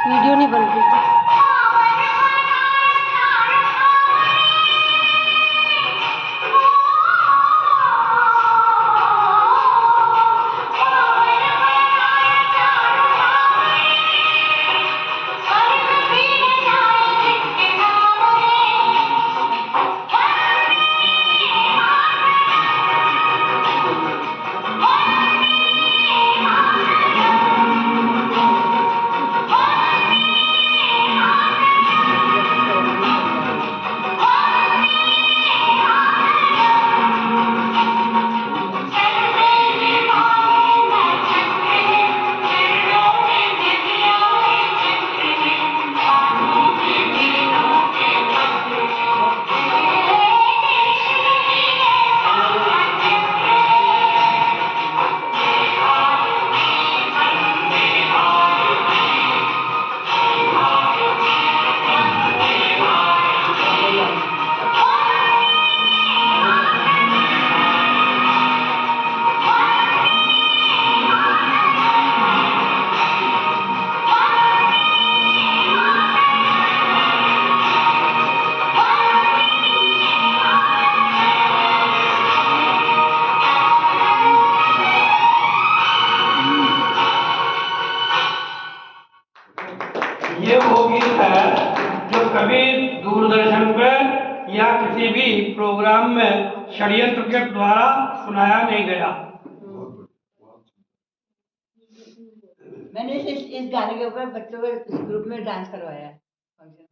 Video नहीं बन रही थी। ये वो गीत है जो कभी दूरदर्शन पे या किसी भी प्रोग्राम में षड्यंत्र के द्वारा सुनाया नहीं गया। मैंने इस गाने के ऊपर बच्चों के ग्रुप में डांस करवाया है, फंक्शन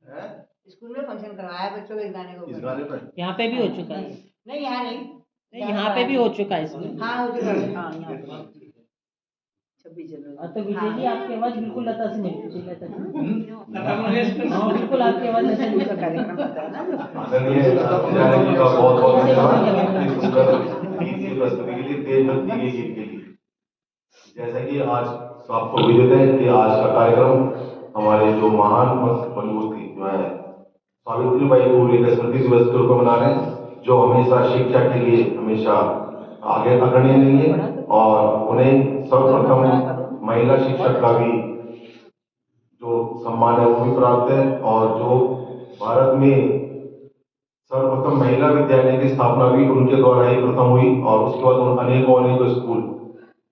स्कूल में फंक्शन करवाया बच्चों के इस गाने के ऊपर। यहाँ पे भी हो चुका है। नहीं यहाँ नहीं, यहाँ पे भी हो चुका है इसमें। हाँ हो चुका है। हाँ यहाँ पे 26 जनवरी। तो विजय जी आपकी आवाज बिल्कुल लता से मिलती है। लता जी हाँ बिल्कुल आपकी आवाज लता जी का कार्यक्रम होता है ना। आदरणीय विद्यालय जी का बहुत बहुत धन्यवाद इस सुंदर गीत की प्रस्तुति के लिए, देशभक्ति के गीत के लिए। जैसा कि आज आपको विदित है कि आज का कार्यक्रम हमारे जो महान बनबूती जो है सावित्रीबाई फुले के स्मृति दिवस के रूप में मना रहे हैं, जो हमेशा शिक्षा के लिए हमेशा आगे अग्रणी रही है और उन्हें सर्वप्रथम महिला शिक्षक का भी जो सम्मान है वो भी प्राप्त है और जो भारत में सर्वप्रथम महिला विद्यालय की स्थापना भी उनके द्वारा ही प्रथम हुई और उसके बाद अनेकों अनेकों स्कूल,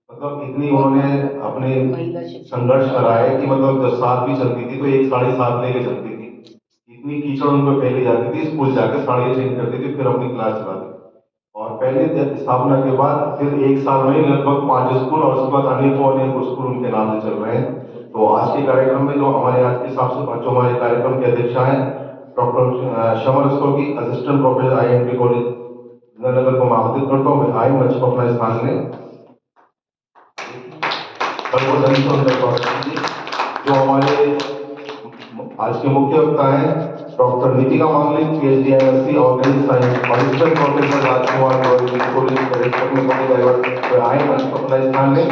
मतलब इतनी उन्होंने अपने संघर्ष करा है कि मतलब जब 7 भी चलती थी तो 1 7:30 लेके चलती थी। इतनी कीचड़ उन पर पहले जाती थी, स्कूल जाके 6:30 चेंज करती थी, फिर अपनी क्लास चलाती थी। और पहले स्थापना के बाद फिर 1 साल में लगभग 5 स्कूल और उसके बाद अनेकों अनेकों स्कूल उनके नाम से चल रहे हैं। तो आज के कार्यक्रम में जो हमारे आज के हिसाब से जो हमारे कार्यक्रम के अध्यक्षा हैं डॉक्टर शमर की असिस्टेंट प्रोफेसर IMT कॉलेज नगर को मैं आमंत्रित करता हूँ, आए मंच पर अपना स्थान लें। जो हमारे आज के मुख्य वक्ता हैं डॉक्टर नीतिका मांगलिक PhD MSc ऑर्गेनिक साइंस और असिस्टेंट प्रोफेसर राजकुमार आए मंच पर अपना स्थान लें।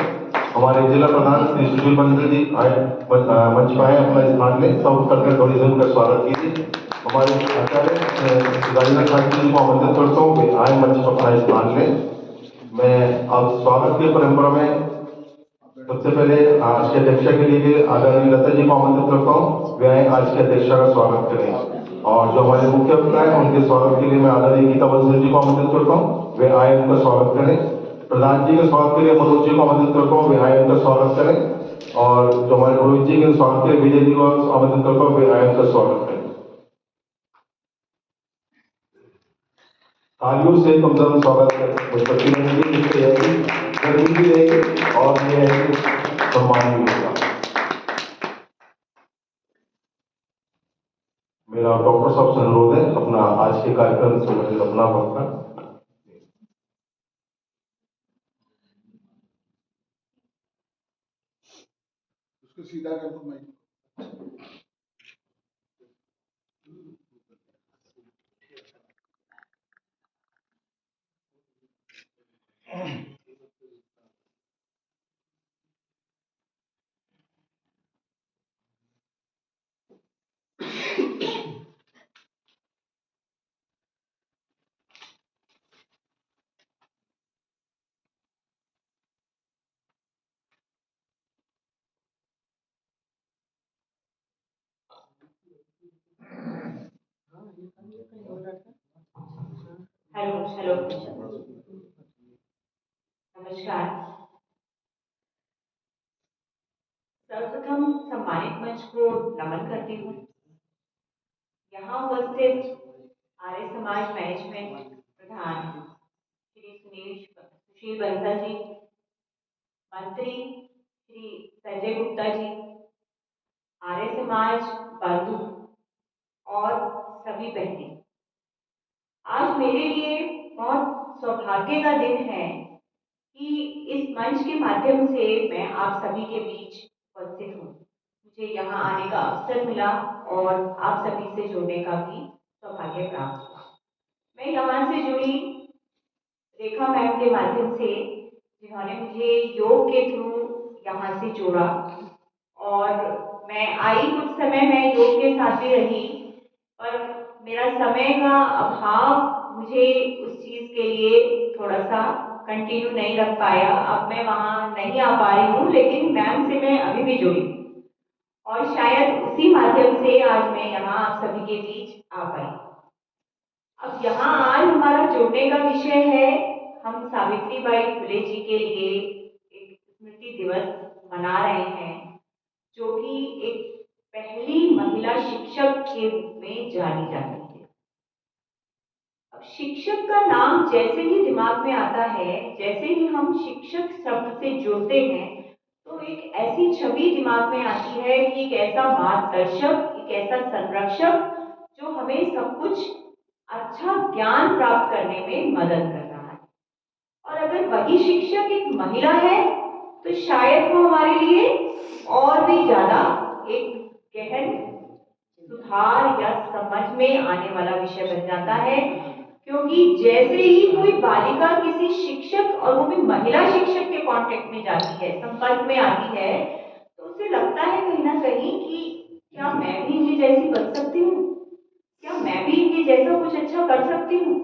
हमारे जिला प्रधान श्री सुशील बंसल जी आए मंच पर आए अपना स्थान लें। सब करके थोड़ी देर का स्वागत कीजिए। हमारे आचार्य राजेंद्र शास्त्री जी को आमंत्रित करता हूँ कि आए मंच पर अपना स्थान लें। मैं अब स्वागत की परंपरा में सबसे पहले आज के अध्यक्षा के लिए आदरणीय लता जी को आमंत्रित करता हूँ, वे आए आज के अध्यक्षा का स्वागत करें। और जो हमारे मुख्य वक्ता है उनके स्वागत के लिए मैं आदरणीय गीता बंसल जी को आमंत्रित करता हूँ, वे आए उनका स्वागत करें। प्रधान जी के स्वागत के लिए मनोज जी को आमंत्रित करता हूँ, वे आए उनका स्वागत करें। और जो हमारे रोहित जी के स्वागत के लिए विजय जी को आमंत्रित करता हूँ, वे आए उनका स्वागत करें। तालियों से कम से कम स्वागत गर्मी भी रहेगी और ये सम्मान भी होगा। मेरा डॉक्टर साहब से अनुरोध है अपना आज के कार्यक्रम से संबंधित अपना वक्ता उसको सीधा कर दो माइक। हेलो हेलो, नमस्कार। सर्वप्रथम सम्मानित मंच को नमन करती हूँ। यहाँ उपस्थित आर्य समाज मैनेजमेंट प्रधान श्री सुशील बंसल जी, मंत्री श्री संजय गुप्ता जी, आर्य समाज बंधु और सभी बहनें, आज मेरे लिए बहुत सौभाग्य का दिन है कि इस मंच के माध्यम से मैं आप सभी के बीच उपस्थित हूँ। मुझे यहाँ आने का अवसर मिला और आप सभी से जुड़ने का भी सौभाग्य प्राप्त हुआ। मैं यहाँ से जुड़ी रेखा मैम के माध्यम से, जिन्होंने मुझे योग के थ्रू यहाँ से जोड़ा, और मैं आई कुछ समय मैं योग के साथ भी रही, पर मेरा समय का अभाव मुझे उस चीज के लिए थोड़ा सा कंटिन्यू नहीं रख पाया। अब मैं वहां नहीं आ पा रही हूँ, लेकिन मैम से मैं अभी भी जुड़ी और शायद उसी माध्यम से आज मैं यहाँ आप सभी के बीच आ पाई। अब यहाँ आज हमारा जुड़ने का विषय है, हम सावित्रीबाई फुले जी के लिए एक स्मृति दिवस मना रहे हैं, जो कि एक पहली महिला शिक्षक के रूप में जानी जाती है। अब शिक्षक का नाम जैसे ही दिमाग में आता है, जैसे ही हम शिक्षक शब्द से जुड़ते हैं, तो एक ऐसी छवि दिमाग में आती है कि एक ऐसा मार्गदर्शक, एक ऐसा संरक्षक जो हमें सब कुछ अच्छा ज्ञान प्राप्त करने में मदद कर रहा है। और अगर वही शिक्षक एक महिला है तो शायद वो हमारे लिए और भी ज्यादा एक गहन सुधार या समझ में आने वाला विषय बन जाता है, क्योंकि जैसे ही कोई बालिका किसी शिक्षक, और वो भी महिला शिक्षक के कांटेक्ट में जाती है, संपर्क में आती है, तो उसे लगता है कहीं ना कहीं कि क्या मैं भी इनकी जैसी बन सकती हूँ, क्या मैं भी इनके जैसा कुछ अच्छा कर सकती हूँ।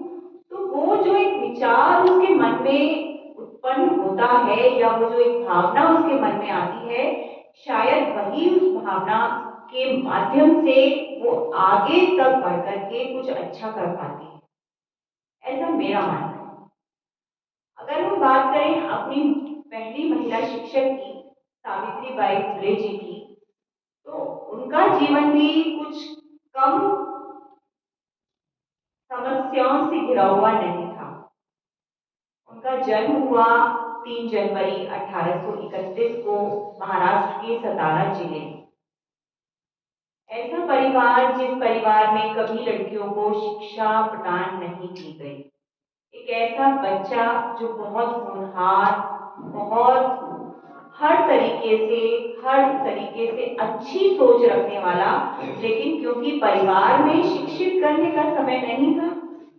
तो वो जो एक विचार उसके मन में उत्पन्न होता है, या वो जो एक भावना उसके मन में आती है, शायद वही उस भावना के माध्यम से वो आगे तक बढ़ करके कुछ अच्छा कर पाती है, ऐसा मेरा मानना है। अगर हम बात करें अपनी पहली महिला शिक्षक की, सावित्रीबाई फुले जी की, तो उनका जीवन भी कुछ कम समस्याओं से घिरा हुआ नहीं था। उनका जन्म हुआ 3 जनवरी 1831 को महाराष्ट्र के सतारा जिले में। ऐसा परिवार जिस परिवार में कभी लड़कियों को शिक्षा प्रदान नहीं की गई, एक ऐसा बच्चा जो बहुत होनहार, बहुत हर तरीके से अच्छी सोच रखने वाला, लेकिन क्योंकि परिवार में शिक्षित करने का समय नहीं था,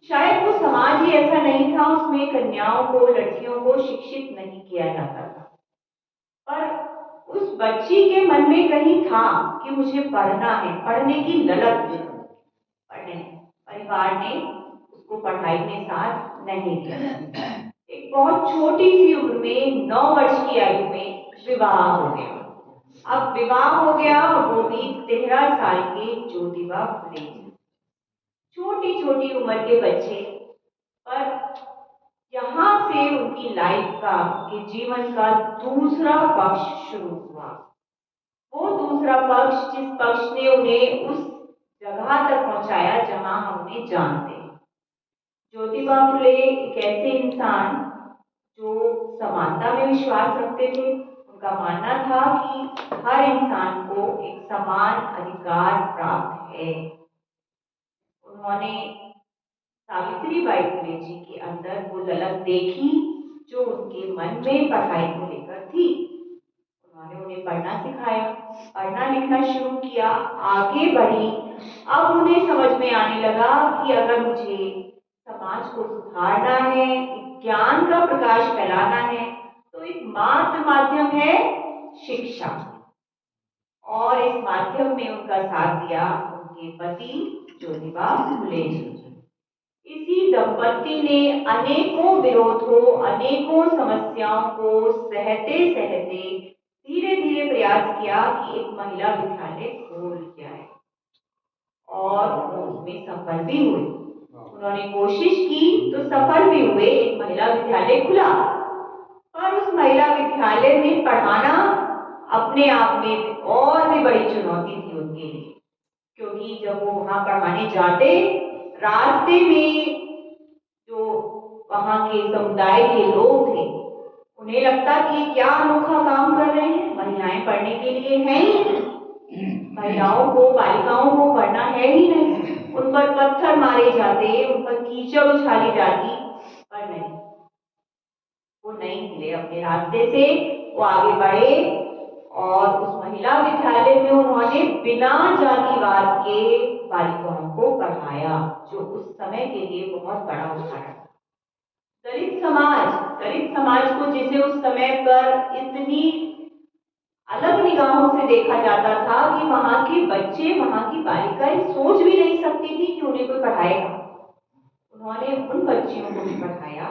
शायद वो समाज ही ऐसा नहीं था, उसमें कन्याओं को, लड़कियों को शिक्षित नहीं किया जाता था। पर उस बच्ची के मन में कहीं था कि मुझे पढ़ना है, पढ़ने की ललक थी, पढ़ने। परिवार ने उसको पढ़ाई में साथ नहीं दिया। एक बहुत छोटी सी उम्र में, 9 वर्ष की आयु में विवाह हो गया। अब विवाह हो गया, वो भी 13 साल के ज्योतिबा फुले। छोटी छोटी उम्र के बच्चे, पर यहाँ से उनकी लाइफ का, उनके जीवन का दूसरा पक्ष शुरू हुआ। वो दूसरा पक्ष जिस पक्ष ने उन्हें उस जगह तक पहुंचाया जहां हम उन्हें जानते हैं। ज्योतिबा फुले एक ऐसे इंसान जो समानता में विश्वास रखते थे। उनका मानना था कि हर इंसान को एक समान अधिकार प्राप्त है। उन्होंने सावित्रीबाई फुले जी के अंदर वो ललक देखी जो उनके मन में पढ़ाई को लेकर थी। उन्होंने उन्हें पढ़ना सिखाया, पढ़ना लिखना शुरू किया, आगे बढ़ी। अब उन्हें समझ में आने लगा कि अगर मुझे समाज को सुधारना है, ज्ञान का प्रकाश फैलाना है, तो एक मात्र माध्यम है शिक्षा। और इस माध्यम में उनका साथ दिया उनके पति ज्योतिबा फुले जी। इसी दंपति ने अनेकों विरोधों, अनेकों समस्याओं को सहते सहते धीरे धीरे प्रयास किया कि एक महिला विद्यालय खोल जाए। और में सफल भी हुए। उन्होंने कोशिश की तो सफल भी हुए, एक महिला विद्यालय खुला, पर उस महिला विद्यालय में पढ़ाना अपने आप में और भी बड़ी चुनौती थी उनके लिए, क्योंकि जब वो वहां पढ़ाने जाते, रास्ते में जो वहां के समुदाय के लोग थे, उन्हें लगता कि क्या अनोखा काम कर रहे हैं, महिलाएं पढ़ने के लिए हैं ही नहीं, महिलाओं को, बालिकाओं को पढ़ना है ही नहीं, उन पर पत्थर मारे जाते, उन पर कीचड़ उछाली जाती, पर नहीं, वो नहीं हिले अपने रास्ते से, वो आगे बढ़े और उस महिला विद्यालय में उन्होंने बिना जातिवाद के बालिकाओं को पढ़ाया, जो उस समय के लिए बहुत बड़ा उदाहरण था। दलित समाज को जिसे उस समय पर इतनी अलग निगाहों से देखा जाता था कि वहां के बच्चे, वहां की बालिकाएं सोच भी नहीं सकती थी कि उन्हें कोई पढ़ाएगा, उन्होंने उन बच्चियों को भी पढ़ाया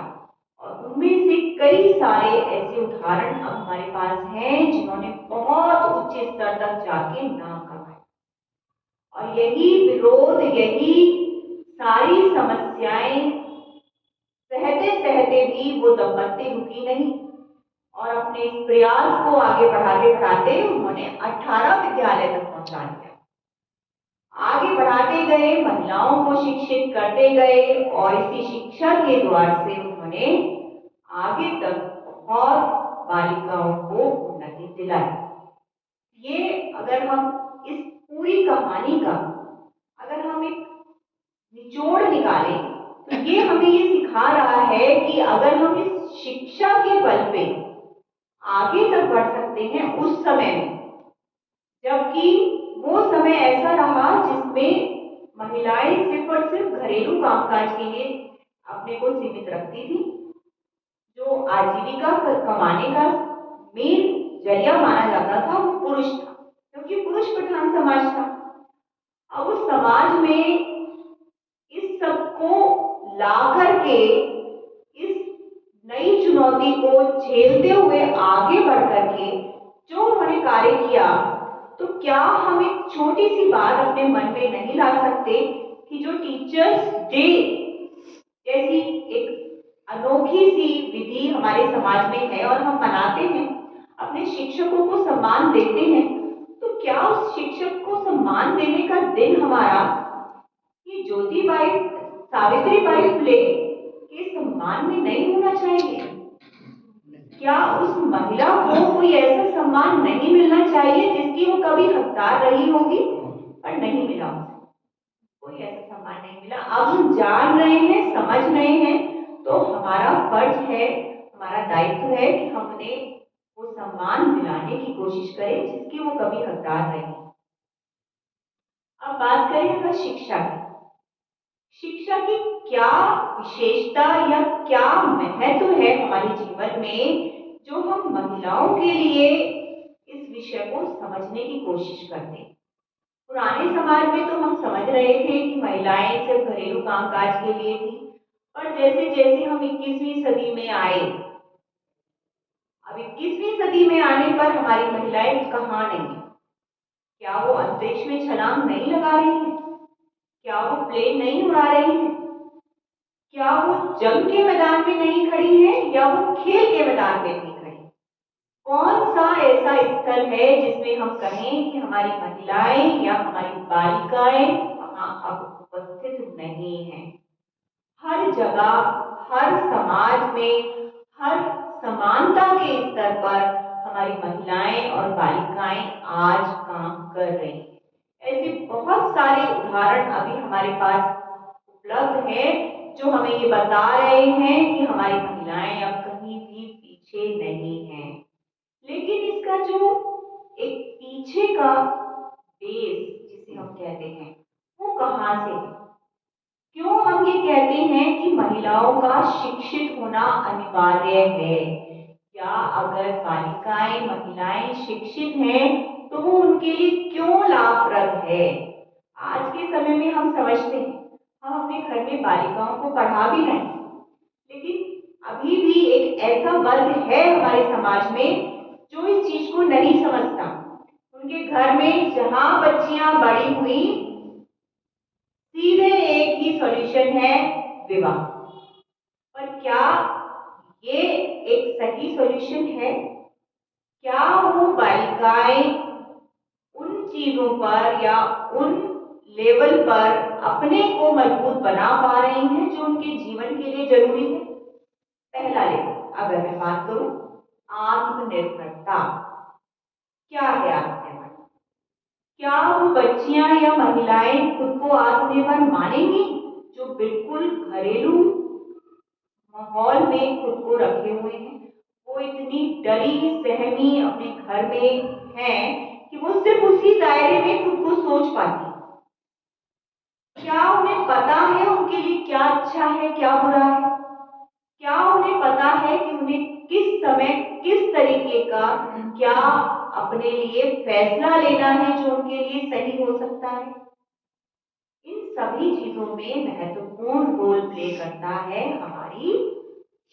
और उनमें से कई सारे ऐसे उदाहरण अब हमारे पास हैं जिन्होंने बहुत उच्च स्तर तक जाके नाम कमाया। और यही विरोध, यही सारी समस्याएं सहते सहते भी वो दंपत्ति रुकी नहीं और अपने इस प्रयास को आगे बढ़ाते बढ़ाते उन्होंने 18 विद्यालय तक पहुंचा दिया। आगे बढ़ाते गए, महिलाओं को शिक्षित करते गए और इसी शिक्षा के द्वार से उन्होंने आगे तक बहुत बालिकाओं को उन्नति दिलाई। ये अगर हम इस पूरी कहानी का अगर हम एक निचोड़ निकालें तो ये हमें ये सिखा रहा है कि अगर हम इस शिक्षा के बल पे आगे तक बढ़ सकते हैं उस समय में, जबकि वो समय ऐसा रहा जिसमें महिलाएं सिर्फ और सिर्फ घरेलू कामकाज के लिए अपने को सीमित रखती थी, जो आजीविका कमाने का मेन जरिया माना जाता था वो पुरुष था, क्योंकि पुरुष प्रधान समाज था। अब उस समाज में इस सबको ला करके इस नई चुनौती को झेलते हुए आगे बढ़ करके जो उन्होंने कार्य किया, तो क्या हम एक छोटी सी बात अपने मन में नहीं ला सकते कि जो टीचर्स डे जैसी एक अनोखी सी विधि हमारे समाज में है और हम मनाते हैं, अपने शिक्षकों को सम्मान देते हैं, तो क्या उस शिक्षक को सम्मान देने का दिन हमारा ये ज्योतिबाई सावित्रीबाई फुले के सम्मान में नहीं होना चाहिए? क्या उस महिला को कोई ऐसा सम्मान नहीं मिलना चाहिए जिसकी वो कभी हकदार रही होगी पर नहीं मिला, कोई ऐसा सम्मान नहीं मिला? अब हम जान रहे हैं, समझ रहे हैं, तो हमारा फर्ज है, हमारा दायित्व है कि हम उन्हें वो सम्मान दिलाने की कोशिश करें जिसकी वो कभी हकदार रहे। अब बात करें अगर शिक्षा की, शिक्षा की क्या विशेषता या क्या महत्व है हमारे जीवन में, जो हम महिलाओं के लिए इस विषय को समझने की कोशिश करते हैं। पुराने समाज में तो हम समझ रहे थे कि महिलाएं सिर्फ घरेलू कामकाज के लिए थी, पर जैसे जैसे हम 21वीं सदी में आए, अब 21वीं सदी में आने पर हमारी महिलाएं कहाँ नहीं है? क्या वो अंतरिक्ष में छलांग नहीं लगा रही हैं? क्या वो प्लेन नहीं उड़ा रही हैं? क्या वो जंग के मैदान में नहीं खड़ी हैं या वो खेल के मैदान में नहीं खड़ी? कौन सा ऐसा स्थल है जिसमें हम कहें कि हमारी महिलाएं या हमारी बालिकाएं वहां अब उपस्थित नहीं है? हर जगह, हर समाज में, हर समानता के स्तर पर हमारी महिलाएं और बालिकाएं आज काम कर रही हैं। ऐसे बहुत सारे उदाहरण अभी हमारे पास उपलब्ध है जो हमें ये बता रहे हैं कि हमारी महिलाएं अब कहीं भी पीछे नहीं हैं। लेकिन इसका जो एक पीछे का बेस जिसे हम कहते हैं वो कहाँ से है? क्यों हम ये कहते हैं कि महिलाओं का शिक्षित होना अनिवार्य है? क्या अगर बालिकाएं, महिलाएं शिक्षित हैं तो वो उनके लिए क्यों लाभप्रद है? आज के समय में हम समझते हैं, हम अपने घर में बालिकाओं को पढ़ा भी नहीं, लेकिन अभी भी एक ऐसा वर्ग है हमारे समाज में जो इस चीज को नहीं समझता। उनके घर में जहां बच्चियां बड़ी हुई सीधे एक ही सॉल्यूशन है, विवाह। पर क्या ये एक सही सॉल्यूशन है? क्या वो बालिकाएं उन चीजों पर या उन लेवल पर अपने को मजबूत बना पा रही हैं जो उनके जीवन के लिए जरूरी है? पहला लेवल अगर मैं बात करूं, आत्मनिर्भरता। क्या है आत्मनिर्भरता? क्या वो बच्चियां या महिलाएं खुद को आत्मनिर्भर मानेंगी जो बिल्कुल घरेलू माहौल में खुद को रखे हुए हैं? वो इतनी डरी सहमी अपने घर में हैं कि वो सिर्फ उसी दायरे में खुद को सोच पाती है। क्या उन्हें पता है उनके लिए क्या अच्छा है, क्या बुरा है? क्या उन्हें पता है कि उन्हें किस समय किस तरीके का क्या अपने लिए फैसला लेना है जो उनके लिए सही हो सकता है? इन सभी चीजों में महत्वपूर्ण रोल प्ले करता है हमारी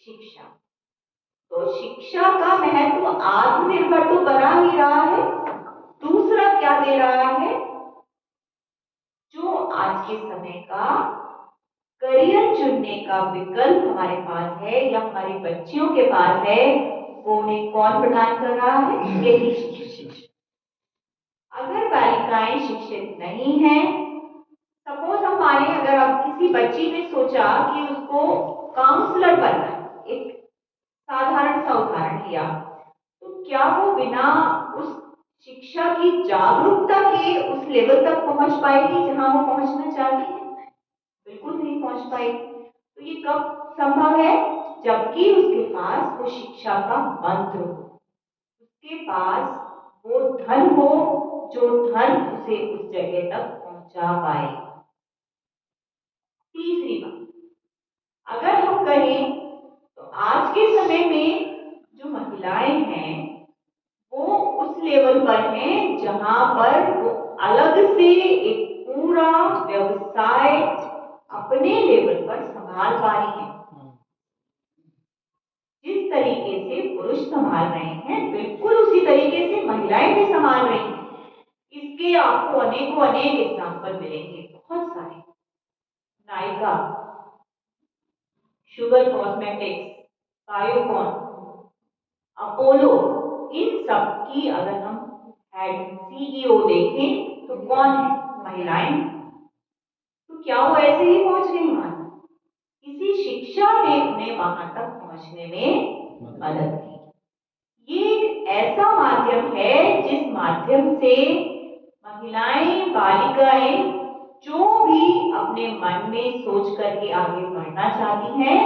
शिक्षा। तो शिक्षा का महत्व आत्मनिर्भर तो बना ही रहा है, दूसरा क्या दे रहा है? जो आज के समय का करियर चुनने का विकल्प हमारे पास है या हमारी बच्चियों के पास है, वो उन्हें कौन प्रदान कर रहा है? यही शिक्षक। अगर बालिकाएं शिक्षित नहीं हैं, सपोज हम माने अगर अब किसी बच्ची ने सोचा कि उसको काउंसलर बनना है, एक साधारण सा उदाहरण लिया, तो क्या वो बिना उस शिक्षा की जागरूकता के उस लेवल तक पहुंच पाएगी जहां वो पहुंचना चाहती है? बिल्कुल नहीं पहुंच पाएगी। तो ये कब संभव है? जबकि उसके पास वो शिक्षा का मंत्र हो, उसके पास वो धन हो जो धन उसे उस जगह तक पहुंचा पाए। तीसरी बात, अगर हम कहें तो आज के समय में जो महिलाएं हैं वो उस लेवल पर हैं जहां पर वो अलग से एक पूरा व्यवसाय अपने लेवल पर संभाल पा रही हैं। जिस तरीके से पुरुष संभाल रहे हैं बिल्कुल उसी तरीके से महिलाएं भी संभाल रही हैं। इसके आपको अनेकों अनेक एग्जाम्पल मिलेंगे, बहुत सारे। Nykaa, Sugar cosmetics, Biocon, Apollo, इन सब की अगर हम हेड सीईओ देखें तो कौन है? महिलाएं। तो क्या वो ऐसे ही पहुंच गई वहां तक? किसी शिक्षा ने उन्हें वहां तक पहुंचने में मदद की। ये एक ऐसा माध्यम है जिस माध्यम से महिलाएं, बालिकाएं जो भी अपने मन में सोच करके आगे बढ़ना चाहती हैं,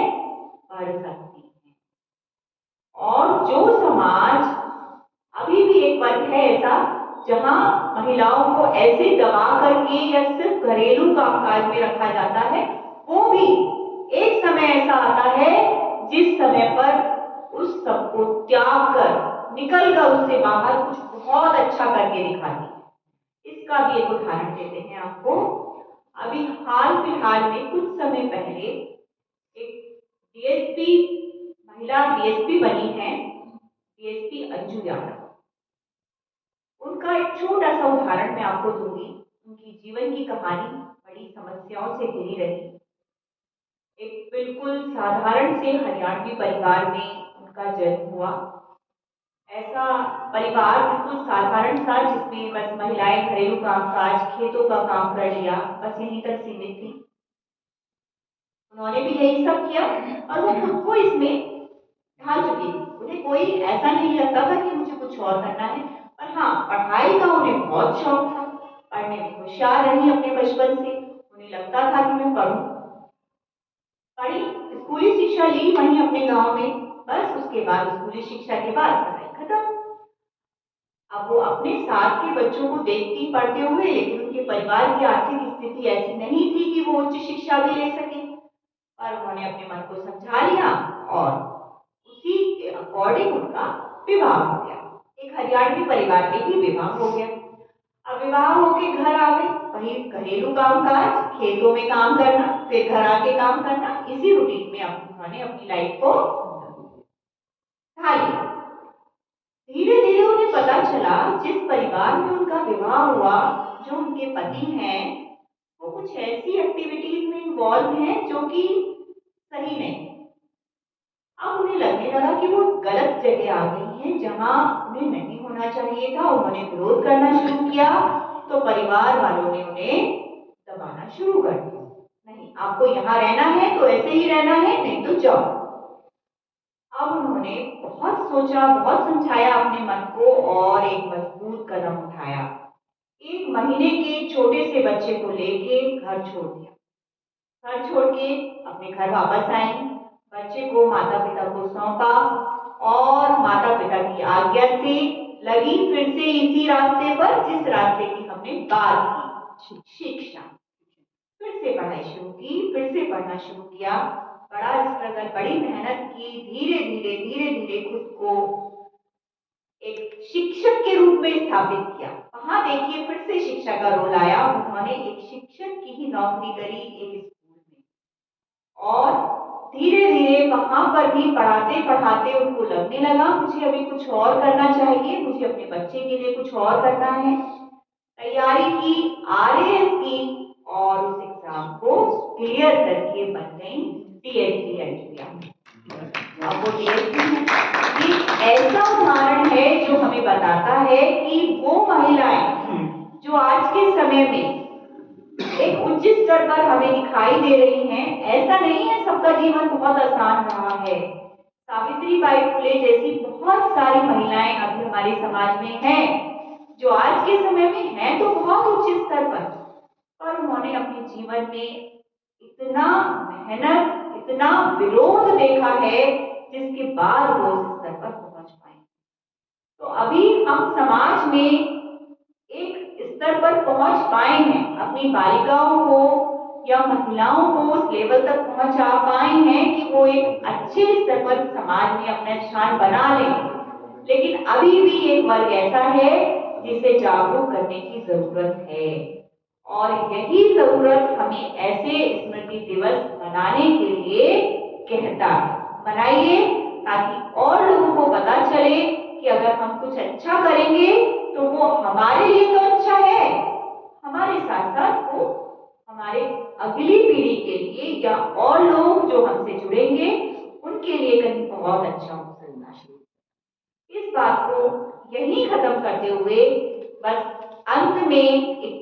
बढ़ सकती हैं। और जो समाज, अभी भी एक वर्ग है ऐसा जहां महिलाओं को ऐसे दबा करके या सिर्फ घरेलू कामकाज में रखा जाता है, वो भी एक समय ऐसा आता है जिस समय पर उस सबको त्याग कर निकल कर उससे बाहर कुछ बहुत अच्छा करके दिखाती है। इसका भी एक उदाहरण देते हैं आपको। अभी हाल फिलहाल में कुछ समय पहले एक डीएसपी, महिला डीएसपी बनी है, डीएसपी अंजू यादव। उनका एक छोटा सा उदाहरण मैं आपको दूंगी। उनकी जीवन की कहानी बड़ी समस्याओं से घिरी रही। एक बिल्कुल साधारण से हरियाणवी परिवार में उनका जन्म हुआ। ऐसा परिवार बिल्कुल साधारण सा जिसमें बस महिलाएं घरेलू कामकाज, खेतों का काम कर लिया, बस यहीं तक सीमित थी। उन्होंने भी यही सब किया और वो खुद को इसमें ढाल चुकी थी। उन्हें कोई ऐसा नहीं लगता था कि मुझे कुछ और करना है, पर हाँ, पढ़ाई का उन्हें बहुत शौक था। पढ़ने में होशियार रही अपने बचपन से। उन्हें लगता था कि मैं पढ़ूं। पढ़ी, स्कूली शिक्षा ली वहीं अपने गांव में, बस उसके बाद स्कूली शिक्षा के बाद पढ़ाई खत्म। अब वो अपने साथ के बच्चों को देखती पढ़ते हुए, लेकिन उनके परिवार की आर्थिक स्थिति ऐसी नहीं थी कि वो उच्च शिक्षा भी ले सके। पर उन्होंने अपने मन को समझा लिया और उसी के अकॉर्डिंग उनका विवाह हो गया। एक हरियाणवी परिवार में ही विवाह हो गया। अब विवाह होके घर आ गए, वही घरेलू कामकाज, खेतों में काम करना, फिर घर आके काम करना, इसी रूटीन में उन्होंने अपनी लाइफ को ढा लिया। धीरे धीरे उन्हें पता चला जिस परिवार में उनका विवाह हुआ, जो उनके पति हैं, वो कुछ ऐसी इन्वॉल्व हैं जो कि सही नहीं। अब उन्हें लगने लगा कि वो गलत जगह आ गई हैं जहां उन्हें नहीं होना चाहिए था। उन्होंने विरोध करना शुरू किया तो परिवार वालों ने उन्हें दबाना शुरू कर दिया। नहीं, आपको यहाँ रहना है तो ऐसे ही रहना है, नहीं तो जाओ। अब उन्होंने बहुत सोचा, बहुत समझाया अपने मन को और एक मजबूत कदम उठाया। 1 महीने के छोटे से बच्चे को लेके घर छोड़ दिया। घर छोड़ के अपने घर वापस आई, बच्चे को माता पिता को सौंपा और माता पिता की आज्ञा से लगी फिर से इसी रास्ते पर जिस रास्ते की हमने बात की, शिक्षा। फिर से पढ़ाई शुरू की, फिर से पढ़ना शुरू किया। बड़ा स्ट्रगल, बड़ी मेहनत की, धीरे धीरे खुद को एक शिक्षक के रूप में स्थापित किया। वहां देखिए फिर से शिक्षा का रोल आया। उन्होंने एक शिक्षक की ही नौकरी करी एक स्कूल में और धीरे धीरे वहां पर भी पढ़ाते पढ़ाते उनको लगने लगा मुझे अभी कुछ और करना चाहिए, मुझे अपने बच्चे के लिए कुछ और करना है। तैयारी की आरएएस की और उस एग्जाम को क्लियर करके बन गई टीएसपी एक्चुअली। अब वो टीएसपी ये ऐसा उदाहरण है जो हमें बताता है कि वो महिलाएं जो आज के समय में एक उच्च स्तर पर हमें दिखाई दे रही हैं, ऐसा नहीं है सबका जीवन बहुत आसान रहा है। सावित्रीबाई फुले जैसी बहुत सारी महिलाएं अभी हमारे समाज में हैं जो आज के समय में हैं तो बहुत उच्च स्तर पर उन्होंने अपने जीवन में इतना मेहनत, इतना विरोध देखा है जिसके बाद वो उस स्तर पर पहुंच पाए। तो अभी हम समाज में एक स्तर पर पहुंच पाए हैं, अपनी बालिकाओं को या महिलाओं को उस लेवल तक पहुंचा पाए हैं कि वो एक अच्छे स्तर पर समाज में अपना स्थान बना लें। लेकिन अभी भी एक वर्ग ऐसा है जिसे जागरूक करने की जरूरत है और यही जरूरत हमें ऐसे स्मृति दिवस मनाने के लिए कहता है। मनाइए ताकि और लोगों को पता चले कि अगर हम कुछ अच्छा करेंगे तो वो हमारे लिए तो अच्छा है, हमारे साथ साथ वो हमारे अगली पीढ़ी के लिए या और लोग जो हमसे जुड़ेंगे उनके लिए कहीं बहुत अच्छा हो सकता है। इस बात को यही खत्म करते हुए बस अंत में एक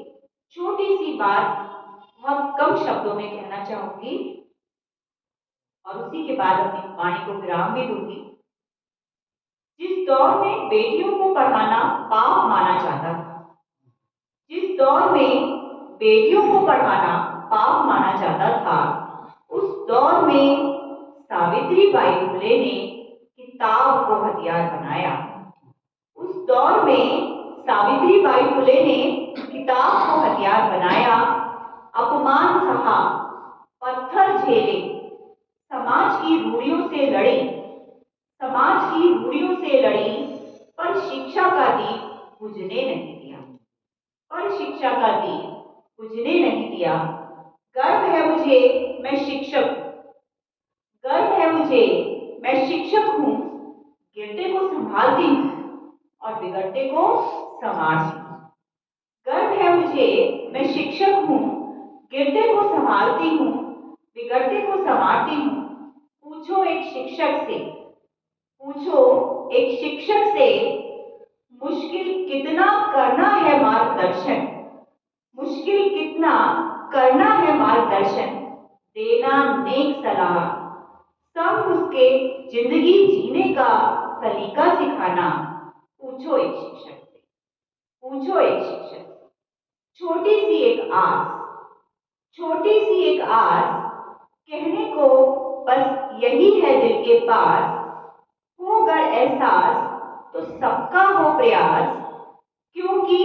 छोटी सी बात बहुत कम शब्दों में कहना चाहूंगी और उसी के बाद अपनी वाणी को विराम भी दूंगी। जिस दौर में बेटियों को पढ़ाना पाप माना जाता था, जिस दौर में बेटियों को पढ़ाना पाप माना जाता था, उस दौर में सावित्रीबाई फुले ने किताब को हथियार बनाया। उस दौर में सावित्रीबाई फुले ने किताब को हथियार बनाया, अपमान सहा, पत्थर झेले, समाज की रूढ़ियों से लड़ी, समाज की रूढ़ियों से लड़ी, पर शिक्षा का दीप बुझने नहीं दिया, पर शिक्षा का दीप बुझने नहीं दिया। गर्व है मुझे मैं शिक्षक हूं, गर्व है मुझे मैं शिक्षक हूं, गिरते को संभालती हूं और बिगड़ते को संवारती हूं। गर्व है मुझे मैं शिक्षक हूं, गिरते को संभालती हूं, बिगड़ते को संवारती हूं। पूछो एक शिक्षक से, पूछो एक शिक्षक से मुश्किल कितना करना है मार्गदर्शन, मुश्किल कितना करना है मार्गदर्शन, देना नेक सलाह, सब उसके जिंदगी जीने का सलीका सिखाना। पूछो एक शिक्षक से, पूछो एक शिक्षक से। छोटी सी एक आस, छोटी सी एक आस, कहने को बस यही है दिल के पास, हो अगर एहसास तो सबका हो प्रयास, क्योंकि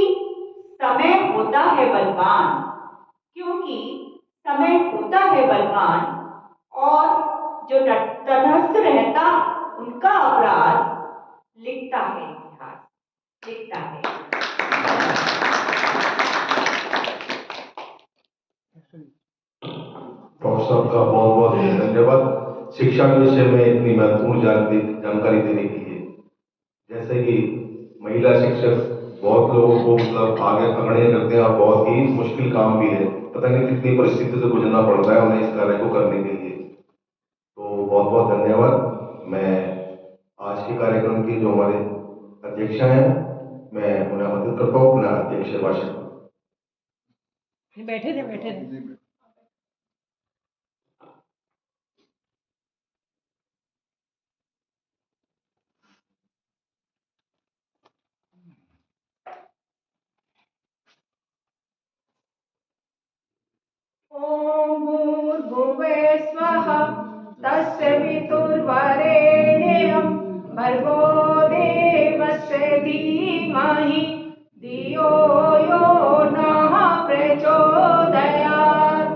समय होता है बलवान, क्योंकि समय होता है बलवान और जो तटस्थ रहता उनका अपराध लिखता है इतिहास, लिखता है। डॉक्टर साहब का बहुत बहुत धन्यवाद शिक्षा के विषय में इतनी महत्वपूर्ण जानकारी देने के लिए। जैसे कि महिला शिक्षक बहुत लोगों को मतलब आगे अग्रणी करते हैं और बहुत ही मुश्किल काम भी है, पता नहीं कितनी परिस्थिति से गुजरना पड़ता है उन्हें इस कार्य को करने के लिए। तो बहुत बहुत धन्यवाद। मैं आज के कार्यक्रम के जो हमारे अध्यक्ष हैं मैं उन्हें आमंत्रित करता हूँ अपना अध्यक्ष भाषण। बैठे थे ॐ भूर्भुवः स्वः तत्सवितुर्वरेण्यं भर्गो देवस्य धीमहि धियो यो नः प्रचोदयात्।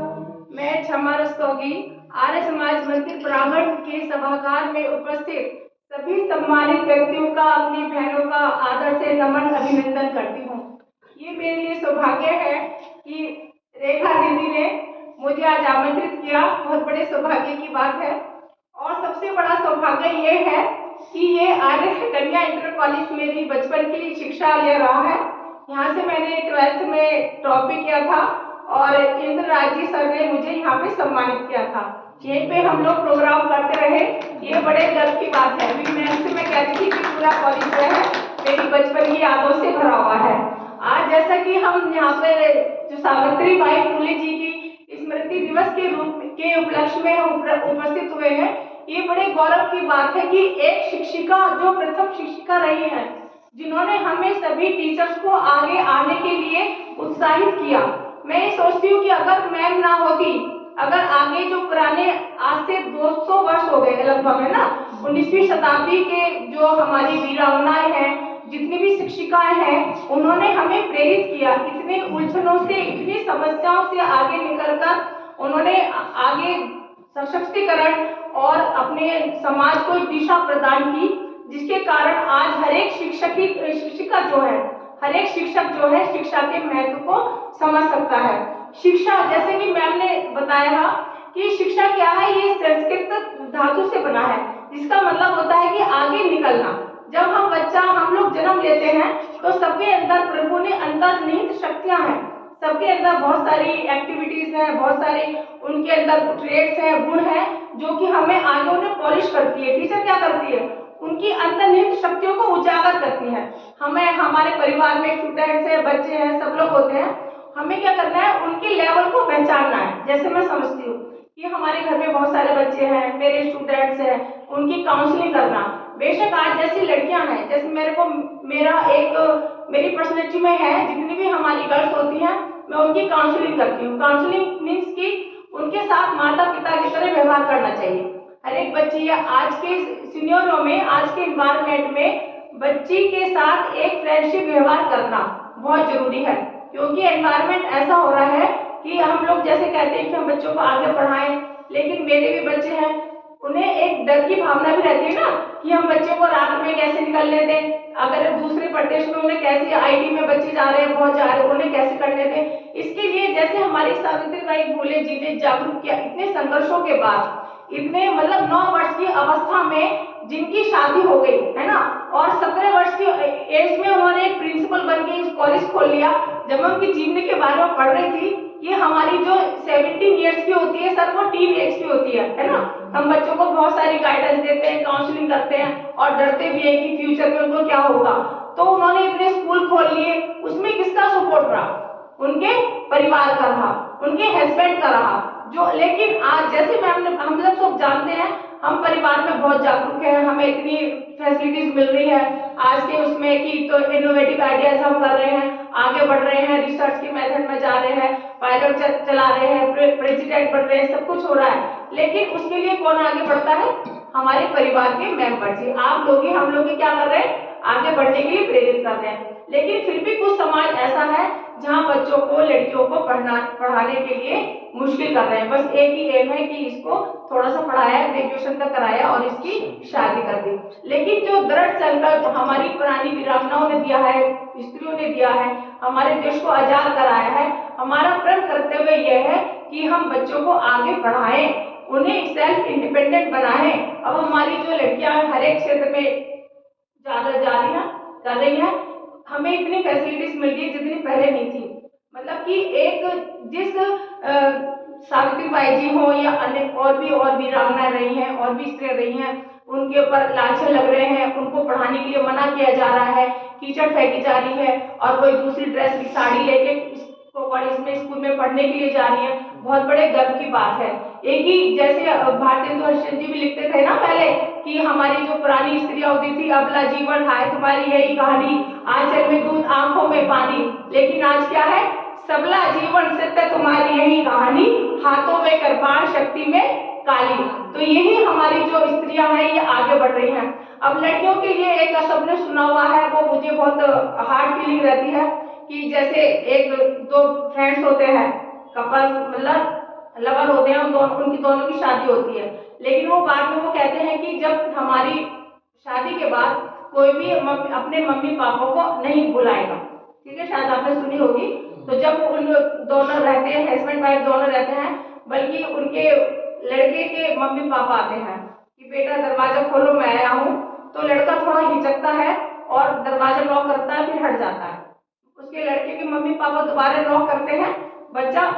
मैं क्षमा रस्तोगी आर्य समाज मंदिर प्रांगण के सभागार में उपस्थित सभी सम्मानित व्यक्तियों का, अपनी बहनों का आदर से नमन अभिनंदन करती हूँ। ये मेरे लिए सौभाग्य है कि रेखा दीदी ने मुझे आज आमंत्रित किया, बहुत बड़े सौभाग्य की बात है। और सबसे बड़ा सौभाग्य ये है कि ये आर्य कन्या इंटर कॉलेज मेरी बचपन की शिक्षा ले रहा है। यहाँ से मैंने 12th में टॉप भी किया था और इंद्रराज जी सर ने मुझे यहाँ पे सम्मानित किया था। यहीं पे हम लोग प्रोग्राम करते रहे, ये बड़े गर्व की बात है। अभी मैं से मैं कहती थी कि पूरा कॉलेज जो है मेरी बचपन की यादों से भरा हुआ है। आज जैसा कि हम यहाँ पे जो सावित्री बाई फुले जी की स्मृति दिवस के रूप के उपलक्ष्य में उपस्थित हुए हैं, ये बड़े गौरव की बात है कि एक शिक्षिका जो प्रथम शिक्षिका रही है, जिन्होंने हमें सभी टीचर्स को आगे आने के लिए उत्साहित किया। मैं ये सोचती हूँ कि अगर मैम ना होती, अगर आगे जो पुराने आज से 200 वर्ष हो गए लगभग है ना, 19वीं शताब्दी के जो हमारी वीरांगनाएं हैं, जितनी भी शिक्षिकाएं हैं, उन्होंने हमें प्रेरित किया। इतने उलझनों से, इतनी समस्याओं से आगे निकलकर उन्होंने आगे सशक्तिकरण और अपने समाज को दिशा प्रदान की, जिसके कारण आज हर एक शिक्षिका जो है, हर एक शिक्षक जो है शिक्षा के महत्व को समझ सकता है। शिक्षा, जैसे कि मैम ने बताया कि शिक्षा क्या है, ये संस्कृत धातु से बना है, जिसका मतलब होता है कि आगे निकलना। जब हम लोग जन्म लेते हैं तो सबके अंदर प्रभु ने अंतर्निहित शक्तियां हैं, सबके अंदर बहुत सारी एक्टिविटीज हैं, बहुत सारी उनके अंदर ट्रेड्स हैं, गुण हैं, जो कि हमें आगे उन्हें पॉलिश करती है। टीचर क्या करती है, उनकी अंतर्निहित शक्तियों को उजागर करती है। हमें, हमारे परिवार में स्टूडेंट्स हैं, बच्चे हैं, सब लोग होते हैं, हमें क्या करना है, उनके लेवल को पहचानना है। जैसे मैं समझती हूँ कि हमारे घर में बहुत सारे बच्चे हैं, मेरे स्टूडेंट्स हैं, उनकी काउंसलिंग करना। बेशक आज जैसी लड़कियां हैं, जैसे मेरी पर्सनैलिटी में है, जितनी भी हमारी गर्ल्स होती हैं, मैं उनकी काउंसलिंग करती हूँ। काउंसलिंग मीन्स कि उनके साथ माता पिता की तरह व्यवहार करना चाहिए। हर एक बच्ची आज के सीनियरों में, आज के इन्वायरमेंट में बच्ची के साथ एक फ्रेंडशिप व्यवहार करना बहुत जरूरी है, क्योंकि एनवायरमेंट ऐसा हो रहा है कि हम लोग जैसे कहते हैं कि हम बच्चों को आगे पढ़ाएं, लेकिन मेरे भी बच्चे हैं, उन्हें एक डर की भावना भी रहती है ना कि हम बच्चे को रात में कैसे निकलने दें, अगर दूसरे प्रदेश में उन्हें कैसे आईटी में बच्चे जा रहे हैं, बहुत जा रहे हैं, उन्हें कैसे करने दें। इसके लिए जैसे हमारी सावित्रीबाई फुले जी ने जागरूक किया, इतने संघर्षों के बाद, इतने मतलब 9 वर्ष की अवस्था में जिनकी शादी हो गई है ना, और 17 वर्ष की एज में उन्होंने एक प्रिंसिपल बन के कॉलेज खोल लिया। जब मैं उनकी जीवनी के बारे में पढ़ रही थी, ये हमारी जो 17 ईयर्स की होती है सर, वो टीन एज की होती है ना। हम बच्चों को बहुत सारी गाइडेंस देते हैं, काउंसलिंग करते हैं और डरते भी हैं कि फ्यूचर में उनको क्या होगा। तो उन्होंने इतने स्कूल खोल लिए, उसमें किसका सपोर्ट रहा, उनके परिवार का रहा, उनके हस्बैंड का रहा। जो लेकिन आज जैसे हम सब जानते हैं, हम परिवार में बहुत जागरूक हैं, हमें इतनी फैसिलिटीज मिल रही है आज के उसमें कि तो इनोवेटिव आइडियाज हम कर रहे हैं, आगे बढ़ रहे हैं, रिसर्च के मेथड में जा रहे हैं, पायलट चला रहे हैं, प्रेसिडेंट बन रहे हैं, सब कुछ हो रहा है। लेकिन उसके लिए कौन आगे बढ़ता है, हमारे परिवार के मेंबर जी, आप लोग ही, हम लोग ही क्या कर रहे हैं, आगे बढ़ने के लिए प्रेरित कर रहे हैं। लेकिन फिर भी कुछ समाज ऐसा है जहाँ बच्चों को, लड़कियों को पढ़ाने के लिए मुश्किल कर रहे हैं। बस एक ही एम है कि इसको थोड़ा सा पढ़ाया, ग्रेजुएशन तक कराया और इसकी शादी कर दी। लेकिन जो दृढ़ संकल्प हमारी पुरानी वीरांगनाओं ने दिया है, स्त्रियों ने दिया है, हमारे देश को आजाद कराया है, हमारा प्रण करते हुए यह है कि हम बच्चों को आगे बढ़ाएं, उन्हें सेल्फ इंडिपेंडेंट बनाएं। अब हमारी जो लड़कियां हर एक क्षेत्र में जा रही हैं, कर रही हैं, हमें इतनी फैसिलिटीज मिल रही है जितनी पहले नहीं थी। मतलब कि एक जिस सावित्रीबाई जी हो या अन्य और भी वीरांगना रही हैं और भी स्त्रियां रही हैं, उनके ऊपर लाछन लग रहे हैं, उनको पढ़ाने के लिए मना किया जा रहा है, कीचड़ फेंकी जा रही है और कोई दूसरी ड्रेस की साड़ी लेके कॉलेज में स्कूल में पढ़ने के लिए जा रही है, बहुत बड़े गर्व की बात है। एक ही जैसे भारतेंदु हरिश्चंद्र जी भी लिखते थे ना पहले कि हमारी जो पुरानी स्त्रियां होती थी, अबला जीवन हाय तुम्हारी यही कहानी, आंचल में दूध आंखों में पानी, लेकिन आज क्या है, सबला जीवन सत्य तुम्हारी यही कहानी, हाथों में कृपाण शक्ति में काली। तो यही हमारी जो स्त्रियां हैं ये आगे बढ़ रही हैं। अब लड़कियों के लिए एक सबने सुना हुआ है, वो मुझे बहुत हार्ड फीलिंग रहती है कि जैसे एक दो फ्रेंड्स होते हैं, कपल्स मतलब लवर होते हैं, उनकी दोनों की शादी होती है, लेकिन वो बाद में वो कहते हैं कि जब हमारी शादी के बाद कोई भी अपने मम्मी पापा को नहीं बुलाएगा, ठीक है, शायद आपने सुनी होगी। तो जब उन दोनों रहते हैं, हस्बैंड वाइफ दोनों रहते हैं, बल्कि उनके लड़के के मम्मी पापा आते हैं कि बेटा दरवाजा खोलो मैं आया हूँ, तो लड़का थोड़ा हिचकता है और दरवाजा लॉक करता है, फिर हट जाता है। उसके लड़के के मम्मी पापा दोबारा लॉक करते हैं, बच्चा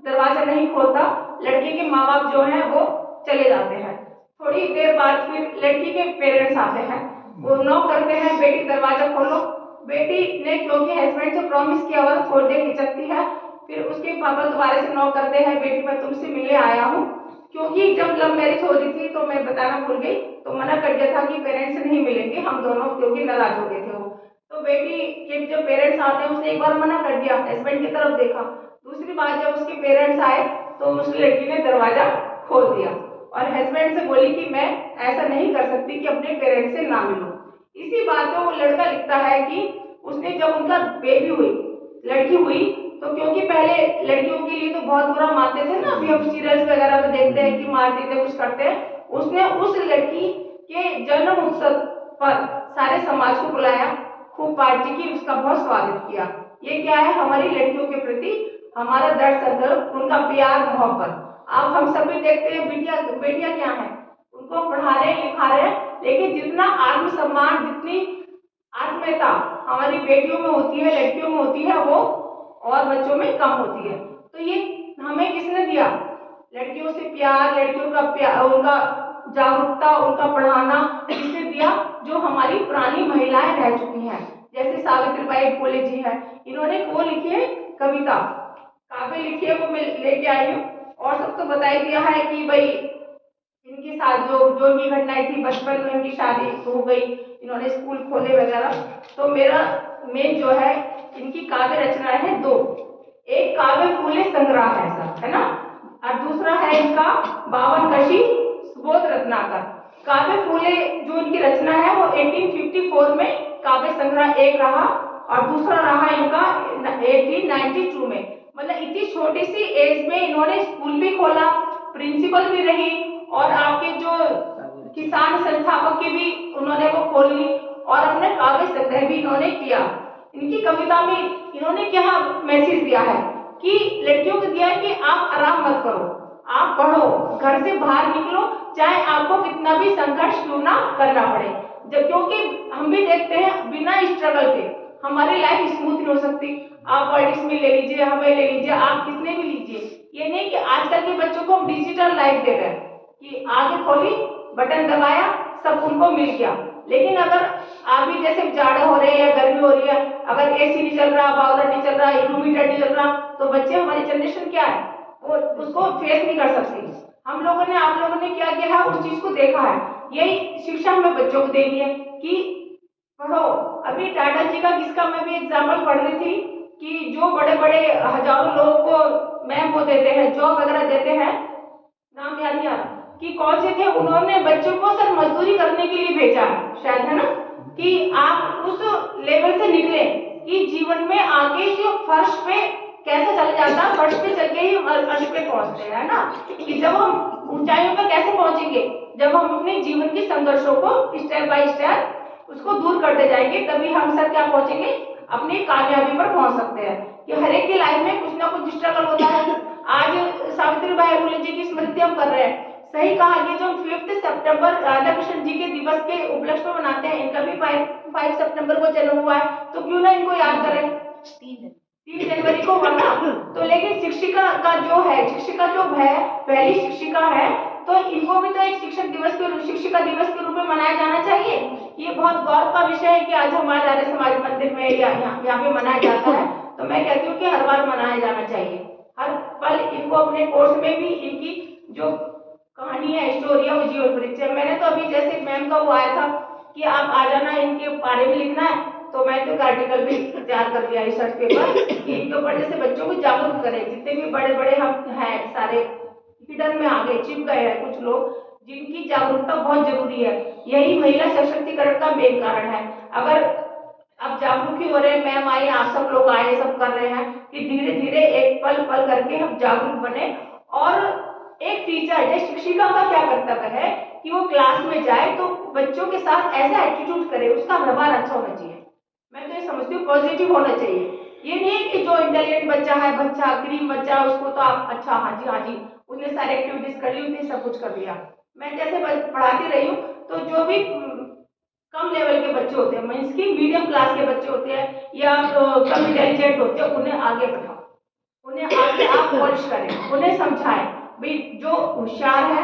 दरवाजा नहीं खोलता, लड़के के माँ बाप जो हैं वो चले जाते हैं। थोड़ी देर बाद फिर लड़की के पेरेंट्स आते हैं, वो नॉक करते हैं, बेटी दरवाजा खोलो। बेटी ने क्योंकि हस्बैंड से प्रॉमिस किया हुआ, थोड़ी देर हिचकती है, फिर उसके पापा दोबारा से नॉक करते हैं, बेटी मैं तुमसे मिलने आया हूँ, क्योंकि जब लव मैरिज हो रही थी तो मैं बताना भूल गई, तो मना कर दिया था कि पेरेंट्स से नहीं मिलेंगे हम दोनों, क्योंकि नाराज हो गए थे वो। तो बेटी के जब पेरेंट्स आते हैं, उसने एक बार मना कर दिया, हस्बैंड की तरफ देखा, दूसरी बार जब उसके पेरेंट्स आए तो उस लड़की ने दरवाजा खोल दिया और हस्बैंड से बोली कि मैं ऐसा नहीं कर सकती कि अपने पेरेंट्स से ना मिलूं। इसी बात पे वो लड़का लिखता है कि उसने जब उनका बेबी हुई, लड़की हुई, तो क्योंकि पहले लड़कियों के लिए तो बहुत बुरा मानते थे ना, अभी हम सीरियल्स वगैरह में देखते हैं कि मार देते कुछ करते हैं, उसने उस लड़की के जन्म उत्सव पर सारे समाज को बुलाया, खूब पार्टी की, उसका बहुत स्वागत किया। ये क्या है, हमारी लड़कियों के प्रति हमारा दर्द संकल्प, उनका प्यार मोहब्बत। अब हम सभी देखते हैं बेटियां क्या है, उनको पढ़ा रहे लिखा रहे, लेकिन जितना आत्मसम्मान, जितनी आत्मीयता हमारी बेटियों में होती है, लड़कियों में होती है, वो और बच्चों में कम होती है। तो ये हमें किसने दिया, लड़कियों से प्यार, लड़कियों का प्यार, उनका जागरूकता, उनका पढ़ाना किसने दिया, जो हमारी पुरानी महिलाएं रह चुकी हैं, जैसे सावित्रीबाई फुले जी हैं, इन्होंने वो लिखी है कविता, काव्य लिखी है, वो मैं लेके आई हूँ। और सबको बता ही दिया है कि भाई इनके साथ जो इनकी घटनाएं थी, बचपन में इनकी शादी हो गई, इन्होंने स्कूल खोले वगैरह। तो मेरा मेन जो है, इनकी काव्य रचनाएं हैं दो, एक काव्य फूले संग्रह है सर, है ना, और दूसरा है इनका 52 कशी सुबोध रत्नाकर। काव्य फूले जो इनकी रचना है वो 1854 में काव्य संग्रह एक रहा और दूसरा रहा इनका 1892 में। मतलब इतनी छोटी सी एज में इन्होंने स्कूल भी खोला, प्रिंसिपल भी रही, और आपके जो किसान संस्थापक की भी उन्होंने वो खोल ली, और अपने काव्य संग्रह भी इन्होंने किया। इनकी कविता में इन्होंने क्या मैसेज दिया है कि लड़कियों को दिया है कि आप आराम मत करो, आप पढ़ो, घर से बाहर निकलो, चाहे आपको कितना भी संघर्ष क्यों ना करना पड़े। जब क्योंकि हम भी देखते हैं बिना स्ट्रगल के हमारी लाइफ स्मूथ नहीं हो सकती। आप पॉलिटिक्स में ले लीजिए, हमें ले लीजिए, आप कितने भी लीजिए, ये नहीं कि आजकल के बच्चों को हम डिजिटल लाइफ दे रहे हैं कि आगे खोली, बटन दबाया, सब उनको मिल गया। लेकिन अगर अभी जैसे जाड़े हो रहे हैं, गर्मी हो रही है, अगर एसी नहीं चल रहा, बाउलर नहीं चल रहा, यूरोमीटर नहीं चल रहा, तो बच्चे, हमारी जनरेशन क्या है, वो उसको फेस नहीं कर सकती। हम लोगों ने, आप लोगों ने क्या किया है, उस चीज को देखा है। यही शिक्षा हमें बच्चों को देनी है कि पढ़ो। अभी टाटा जी का किसका मैं भी एग्जाम्पल पढ़ रही थी कि जो बड़े बड़े हजारों लोगों को मैम वो देते हैं, जॉब वगैरह देते हैं, नाम याद नहीं आ रहा कि कौन से थे, उन्होंने बच्चों को सर मजदूरी करने के लिए भेजा शायद, है ना, कि आप उस लेवल से निकले कि जीवन में आगे जो फर्श पे कैसे चले जाता, फर्श पे चल के ही अर्श पे पहुंचते हैं, है ना, कि जब हम ऊंचाइयों पर कैसे पहुंचेंगे, जब हम अपने जीवन के संघर्षों को स्टेप बाय स्टेप उसको दूर करते जाएंगे, तभी हम सर क्या पहुंचेंगे, अपनी कामयाबी पर पहुंच सकते हैं। कि हर एक की लाइफ में कुछ ना कुछ स्ट्रगल होता है। आज सावित्रीबाई फुले जी की स्मृति हम कर रहे हैं। सही कहा कि जो 5 सितंबर राधा कृष्ण जी के दिवस के उपलक्ष्य में मनाते हैं, इनका भी 5 सितंबर को जन्म हुआ है, तो क्यों ना इनको याद करें। 3 जनवरी को हुआ ना, तो लेकिन शिक्षिका का जो है, शिक्षिका जो है पहली शिक्षिका है, तो इनको भी तो एक शिक्षक दिवस के शिक्षिका दिवस के रूप में मनाया जाना चाहिए। ये बहुत गौरव का विषय है कि आज हमारे आर्य समाज मंदिर में यहाँ पे मनाया जाता है। तो मैं कहती हूँ कि हर बार मनाया जाना चाहिए, हर पल इनको अपने कोर्स में भी इनकी जो कहानी है, स्टोरी है, वो जीवन परिचय। मैंने तो अभी जैसे मैम का वो आया था कि आप आ जाना, इनके बारे में लिखना है, तो मैं तो एक आर्टिकल भी तैयार कर दिया, रिसर्च पेपर, कि इनके ऊपर जैसे बच्चों को जागरूक करें। जितने भी बड़े बड़े हम हैं सारे हिडन में आ गए, छिप गए हैं कुछ लोग, जिनकी जागरूकता बहुत जरूरी है। यही महिला सशक्तिकरण का मेन कारण है। अगर अब जागरूक ही हो रहे हैं, मैम आई, आप सब लोग आए, सब कर रहे हैं कि धीरे धीरे एक पल पल करके हम जागरूक बने। और एक टीचर या शिक्षिका का क्या कर्तव्य है कि वो क्लास में जाए तो बच्चों के साथ ऐसा एटीट्यूड करे, उसका व्यवहार अच्छा होना चाहिए। मैं तो ये समझती हूँ पॉजिटिव होना चाहिए। ये नहीं है कि जो इंटेलिजेंट बच्चा है, बच्चा ग्रीन बच्चा, उसको तो आप अच्छा हाँ जी उसने सारी एक्टिविटीज कर ली, उसने सब कुछ कर लिया। मैं जैसे पढ़ाती रही हूँ, तो जो भी कम लेवल के बच्चे होते हैं, मीन्स की मीडियम क्लास के बच्चे होते हैं या कम इंटेलिजेंट होते हैं, उन्हें आगे बढ़ाओ, उन्हें आगे आप पॉलिश करें, उन्हें समझाएं। भाई जो होशियार है,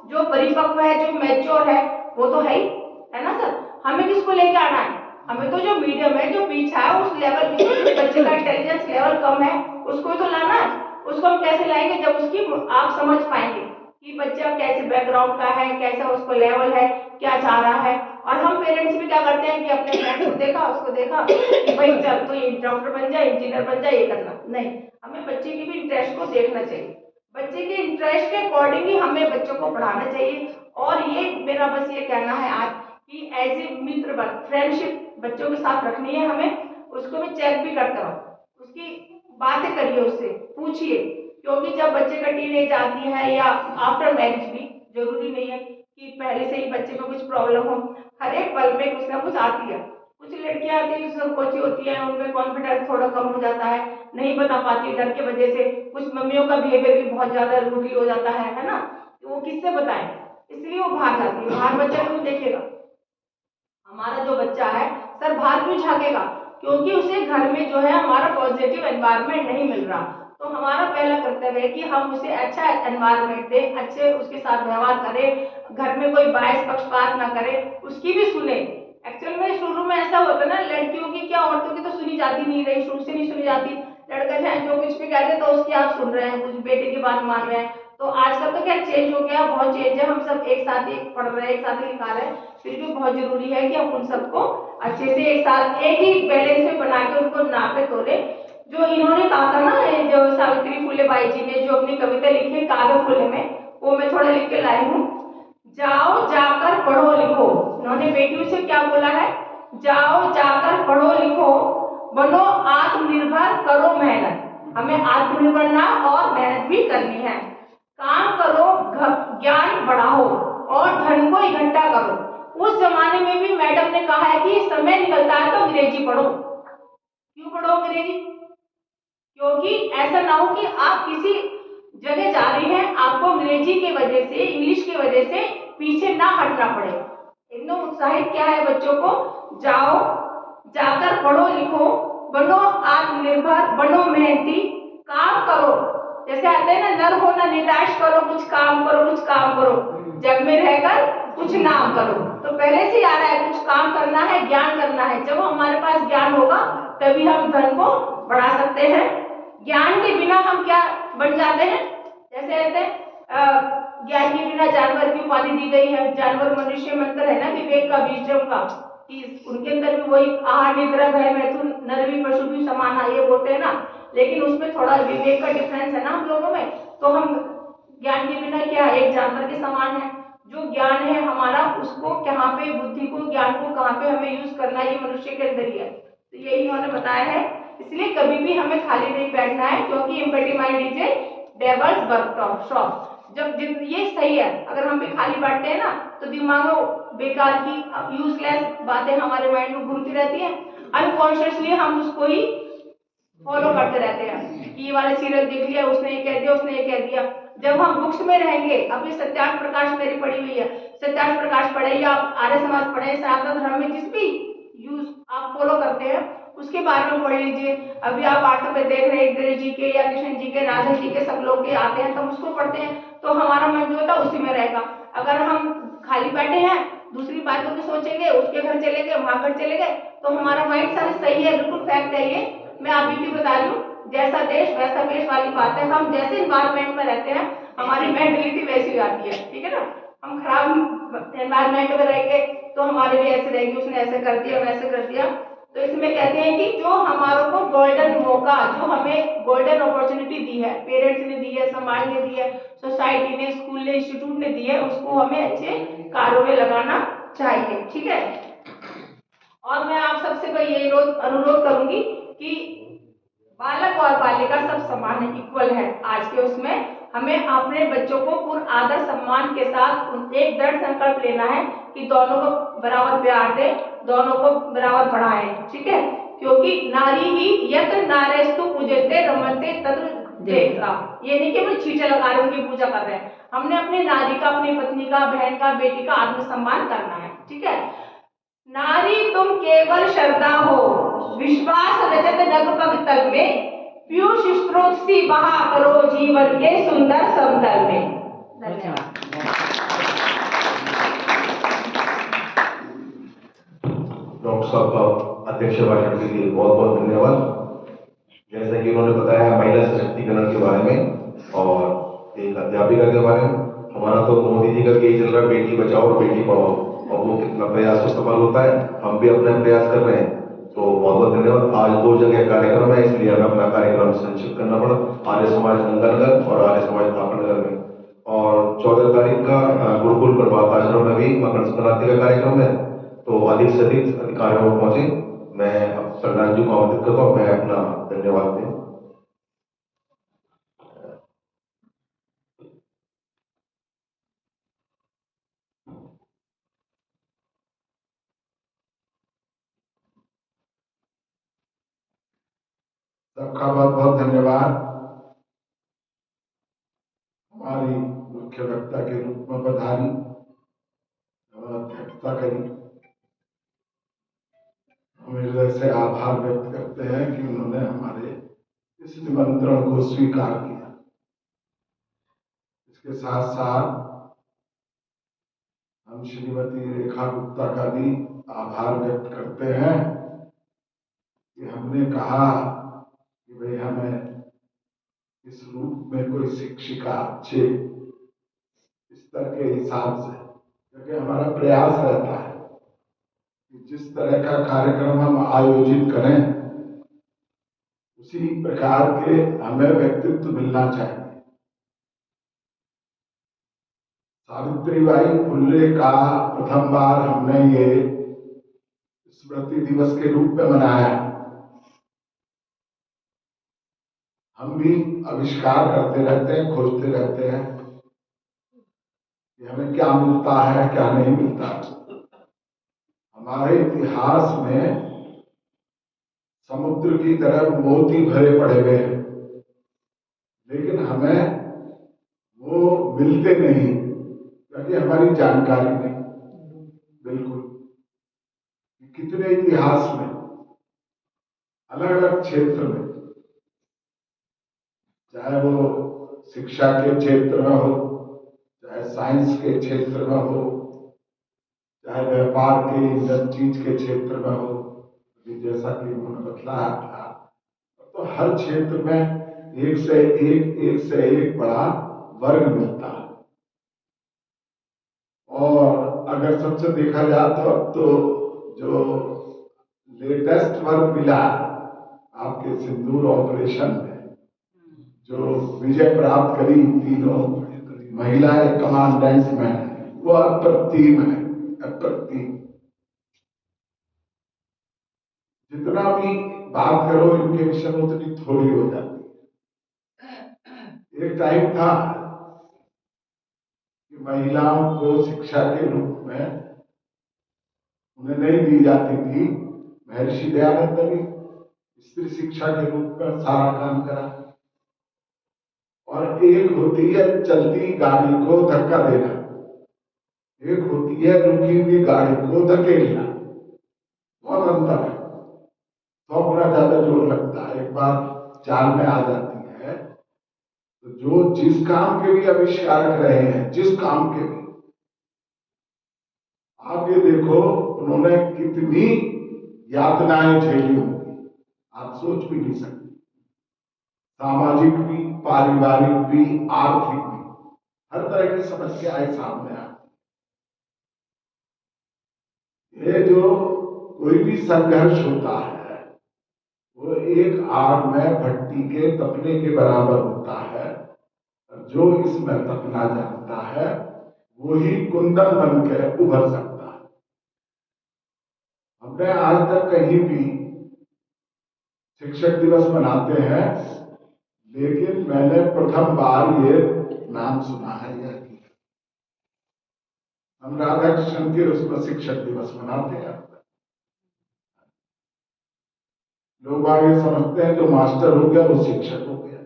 जो परिपक्व है, जो मैच्योर है, वो तो है ना सर। हमें किसको लेके आना है? हमें तो जो मीडियम है, जो पीछा है, उस लेवल जिस बच्चे का इंटेलिजेंस लेवल कम है, उसको तो लाना है। उसको हम कैसे लाएंगे? जब उसकी आप समझ पाएंगे कि बच्चा कैसे बैकग्राउंड का है, कैसा उसको लेवल है, क्या चाह रहा है। और हम पेरेंट्स भी क्या करते हैं कि अपने फ्रेंड्स को देखा, उसको देखा कि भाई चल तो ये डॉक्टर बन जाए, इंजीनियर बन जाए, ये करना नहीं। हमें बच्चे की भी इंटरेस्ट को देखना चाहिए, बच्चे के इंटरेस्ट के अकॉर्डिंग ही हमें बच्चों को पढ़ाना चाहिए। और ये मेरा बस ये कहना है आज कि एज ए मित्र फ्रेंडशिप बच्चों के साथ रखनी है हमें। उसको भी चेक भी करते रहो, उसकी बातें करिए, उससे पूछिए, क्योंकि जब बच्चे का टीनेज आती है या आफ्टर मैरिज भी, जरूरी नहीं है कि पहले से ही बच्चे को कुछ प्रॉब्लम हो, हर एक पल में कुछ ना कुछ आती है। कुछ लड़कियां आती है जो संकोची होती है, उनमें कॉन्फिडेंस थोड़ा कम हो जाता है, नहीं बता पाती डर के वजह से। कुछ मम्मियों का बिहेवियर भी बहुत ज्यादा रूडली हो जाता है ना, तो वो किससे बताएं, इसलिए वो बाहर जाती है। बाहर बच्चा क्यों देखेगा? हमारा जो बच्चा है सर बाहर क्यों झांकेगा? क्योंकि उसे घर में जो है हमारा पॉजिटिव एनवायरनमेंट नहीं मिल रहा। तो हमारा पहला कर्तव्य है कि हम उसे अच्छा एनवायरनमेंट दें, अच्छे उसके साथ व्यवहार करें, घर में कोई बायस पक्षपात ना करें, उसकी भी सुने। एक्चुअल में शुरू में ऐसा होता है ना, लड़कियों की क्या, औरतों की तो सुनी जाती नहीं रही, शुरू से नहीं सुनी जाती। लड़का चाहे जो कुछ भी कहते तो उसकी आप सुन रहे हैं, कुछ बेटे की बात मान रहे हैं। तो आजकल तो क्या चेंज हो गया, बहुत चेंज है। हम सब एक साथ ही पढ़ रहे हैं, एक साथ ही लिखा रहे हैं, फिर भी बहुत जरूरी है कि हम उन सबको अच्छे से एक साथ एक ही बैलेंस में बना के उनको नापे तोले। जो इन्होंने कहा था ना, जो सावित्री फुले बाई जी ने जो अपनी कविता लिखी कागज फूले में, वो मैं थोड़ा लिख के लाई हूँ। जाओ जाकर पढ़ो लिखो, उन्होंने बेटियों से क्या बोला है? जाओ जाकर पढ़ो लिखो, बनो आत्मनिर्भर, करो मेहनत। हमें आत्मनिर्भर ना और मेहनत भी करनी है। काम करो, ज्ञान बढ़ाओ और धन को इकट्ठा करो। उस जमाने में भी मैडम ने कहा है कि समय निकलता है तो अंग्रेजी पढ़ो। क्यों पढ़ो अंग्रेजी? क्योंकि ऐसा ना हो कि आप किसी जगह जा रही हैं, आपको अंग्रेजी की वजह से, इंग्लिश की वजह से पीछे ना हटना पड़े। एकदम उत्साहित क्या है बच्चों को, जाओ जाकर पढ़ो लिखो, बनो आत्मनिर्भर, बनो मेहनती, काम करो। जैसे आते हैं ना, नर हो ना निराश करो, कुछ काम करो, कुछ काम करो, जग में रहकर कुछ नाम करो। तो पहले से आ रहा है, कुछ काम करना है, ज्ञान करना है। जब हमारे पास ज्ञान होगा तभी हम धन को बढ़ा सकते हैं। ज्ञान के बिना हम क्या बन जाते हैं? जैसे कहते हैं ज्ञान के बिना जानवर की उपाधि दी गई है। जानवर मनुष्य में अंतर है ना, विवेक का, विजडम का, कि उनके अंदर भी वही आहार निद्रा भय मैथुन नर भी पशु भी समान है, ये बोलते हैं ना, लेकिन उसमें थोड़ा विवेक का डिफरेंस है ना हम लोगों में। तो हम ज्ञान के बिना क्या, एक जानवर के समान है। जो ज्ञान है हमारा, उसको कहाँ पे, बुद्धि को, ज्ञान को कहाँ पे हमें यूज करना है, ये मनुष्य के अंदर ही है। तो यही इन्होंने बताया है। इसलिए कभी भी हमें खाली नहीं बैठना है, क्योंकि empty mind is a devils workshop. जब ये सही है, अगर हम भी खाली बैठते हैं ना, तो दिमाग में बेकार की यूजलेस बातें हमारे माइंड में घूमती रहती हैं। अनकॉन्शियसली हम उसको ही फॉलो करते रहते हैं कि ये वाला सीरियल देख लिया, उसने ये कह दिया, उसने ये कह दिया। जब हम बुक्स में रहेंगे, अभी सत्याग्रह प्रकाश मेरी पढ़ी हुई है, सत्याग्रह प्रकाश पढ़े या आप आर्य समाज पढ़े, सनातन धर्म में जिस भी यूज आप फॉलो करते हैं उसके बारे में पढ़ लीजिए। अभी आप व्हाट्सएप पे देख रहे हैं इंद्र जी के या कृष्ण जी के, राधा जी के, सब लोग के आते हैं, तब उसको पढ़ते हैं तो हमारा मन जो होता है उसी में रहेगा। अगर हम खाली बैठे हैं, दूसरी बातों की सोचेंगे, उसके घर चले गए, वहां घर चले गए, तो हमारा माइंड सारा सही है, बिल्कुल फैक्ट है ये। मैं अभी भी बता रही हूँ, जैसा देश वैसा वेश वाली बात है। हम जैसे इन्वायरमेंट में रहते हैं हमारी मेंटलिटी वैसी हो जाती है, ठीक है ना। हम खराब एनवायरमेंट में रहेंगे तो हमारे भी ऐसे रहेगी, उसने ऐसे कर दिया, वैसे कर दिया। तो इसमें कहते हैं कि जो हमारों को गोल्डन मौका, जो हमें गोल्डन अपॉर्चुनिटी दी है, पेरेंट्स ने दी है, समाज ने दी है, सोसाइटी ने, स्कूल ने, इंस्टीट्यूट ने दी है, उसको हमें अच्छे कार्यों में लगाना चाहिए, ठीक है। और मैं आप सबसे कोई ये अनुरोध करूंगी कि बालक और बालिका सब समान है, इक्वल है। आज के उसमें हमें अपने बच्चों को पूर्ण आदर सम्मान के साथ एक दृढ़ संकल्प लेना है कि दोनों को बराबर प्यार दे, दोनों को बराबर पढ़ाएं, ठीक है। क्योंकि नारी ही यत नारेस्तु पूजते रमन्ते तत्र देवता। ये नहीं कि हम छींटे लगा रहे उनकी पूजा कर रहे हैं, हमने अपनी नारी का, अपनी पत्नी का, बहन का, बेटी का आत्मसम्मान करना है, ठीक है। नारी तुम केवल श्रद्धा हो, विश्वास रजत नग पग तल में, पीयूष स्रोत सी बहा करो जीवन के सुंदर समतल में। धन्यवाद। डॉक्टर साहब का अध्यक्ष भाषण के लिए बहुत बहुत धन्यवाद। जैसा कि उन्होंने बताया महिला सशक्तिकरण के बारे में और एक अध्यापिका के बारे में, हमारा तो मोदी जी का यही चल रहा है, बेटी बचाओ और बेटी पढ़ाओ, और वो कितना प्रयास तो सफल होता है, हम भी अपना प्रयास कर रहे हैं। तो बहुत बहुत धन्यवाद। आज 2 जगह कार्यक्रम है, इसलिए हमें अपना कार्यक्रम संक्षिप्त करना पड़ा, आर्य समाज गंगानगर और आर्य समाज थापड़नगर में। और 14 तारीख का गुरुकुल प्रभात आश्रम में भी मकर संक्रांति का कार्यक्रम है, तो अधिक से अधिक अधिकारियों को पहुंचे। मैं अब प्रधान जी को आमंत्रित करता हूँ, मैं अपना धन्यवाद दें। सबका बहुत बहुत धन्यवाद। हमारी मुख्य वक्ता के रूप में पधारी, अध्यक्षता करी, हम हृदय से आभार व्यक्त करते हैं कि उन्होंने हमारे इस निमंत्रण को स्वीकार किया। इसके साथ साथ हम श्रीमती रेखा गुप्ता का भी आभार व्यक्त करते हैं कि हमने कहा कि भाई हमें इस रूप में कोई शिक्षिका अच्छे स्तर के हिसाब से, क्योंकि हमारा प्रयास रहता है कि जिस तरह का कार्यक्रम हम आयोजित करें उसी प्रकार के हमें व्यक्तित्व मिलना चाहिए। सावित्रीबाई फुले का प्रथम बार हमने ये स्मृति दिवस के रूप में मनाया। हम भी आविष्कार करते रहते हैं, खोजते रहते हैं कि हमें क्या मिलता है, क्या नहीं मिलता। हमारे इतिहास में समुद्र की तरह मोती भरे पड़े हुए हैं, लेकिन हमें वो मिलते नहीं क्योंकि हमारी जानकारी नहीं। बिल्कुल, कितने इतिहास में अलग अलग क्षेत्र में, चाहे वो शिक्षा के क्षेत्र में हो, चाहे साइंस के क्षेत्र में हो, चाहे व्यापार के, इंडस्ट्रीज के क्षेत्र में हो, जैसा कि उन्होंने बतलाया था, तो हर क्षेत्र में एक से एक बड़ा वर्ग मिलता है। और अगर सबसे देखा जाए तो अब तो जो लेटेस्ट वर्ग मिला आपके सिंदूर ऑपरेशन में, जो विजय प्राप्त करी तीनों महिलाएं कमांडेंट्स में, वो अप्रतिम है, अप्रतिम। जितना भी बात करो इनके विषय में उतनी थोड़ी हो जाती है। एक टाइम था कि महिलाओं को शिक्षा के रूप में उन्हें नहीं दी जाती थी। महर्षि दयानंद ने भी स्त्री शिक्षा के रूप में सारा काम करा, और एक होती है चलती गाड़ी को धक्का देना, एक होती है रुकी हुई गाड़ी को धकेलना। बहुत अंतर है, 100 गुना ज्यादा जोर लगता है। एक बार चाल में आ जाती है तो जो जिस काम के भी आविष्कारक रहे हैं, जिस काम के भी, आप ये देखो उन्होंने कितनी यातनाएं झेली होंगी, आप सोच भी नहीं सकते। सामाजिक भी, पारिवारिक भी, आर्थिक भी, हर तरह की समस्याएं सामने आती। ये जो कोई भी संघर्ष होता है वो एक आग में भट्टी के तपने के बराबर होता है, और जो इसमें तपना जानता है वही कुंदन बन के उभर सकता है। हमने आज तक कहीं भी शिक्षक दिवस मनाते हैं, लेकिन मैंने प्रथम बार ये नाम सुना है यह कि हम राधा कृष्ण के उसमें शिक्षक दिवस मनाते हैं। लोग आगे समझते हैं जो मास्टर हो गया वो शिक्षक हो गया।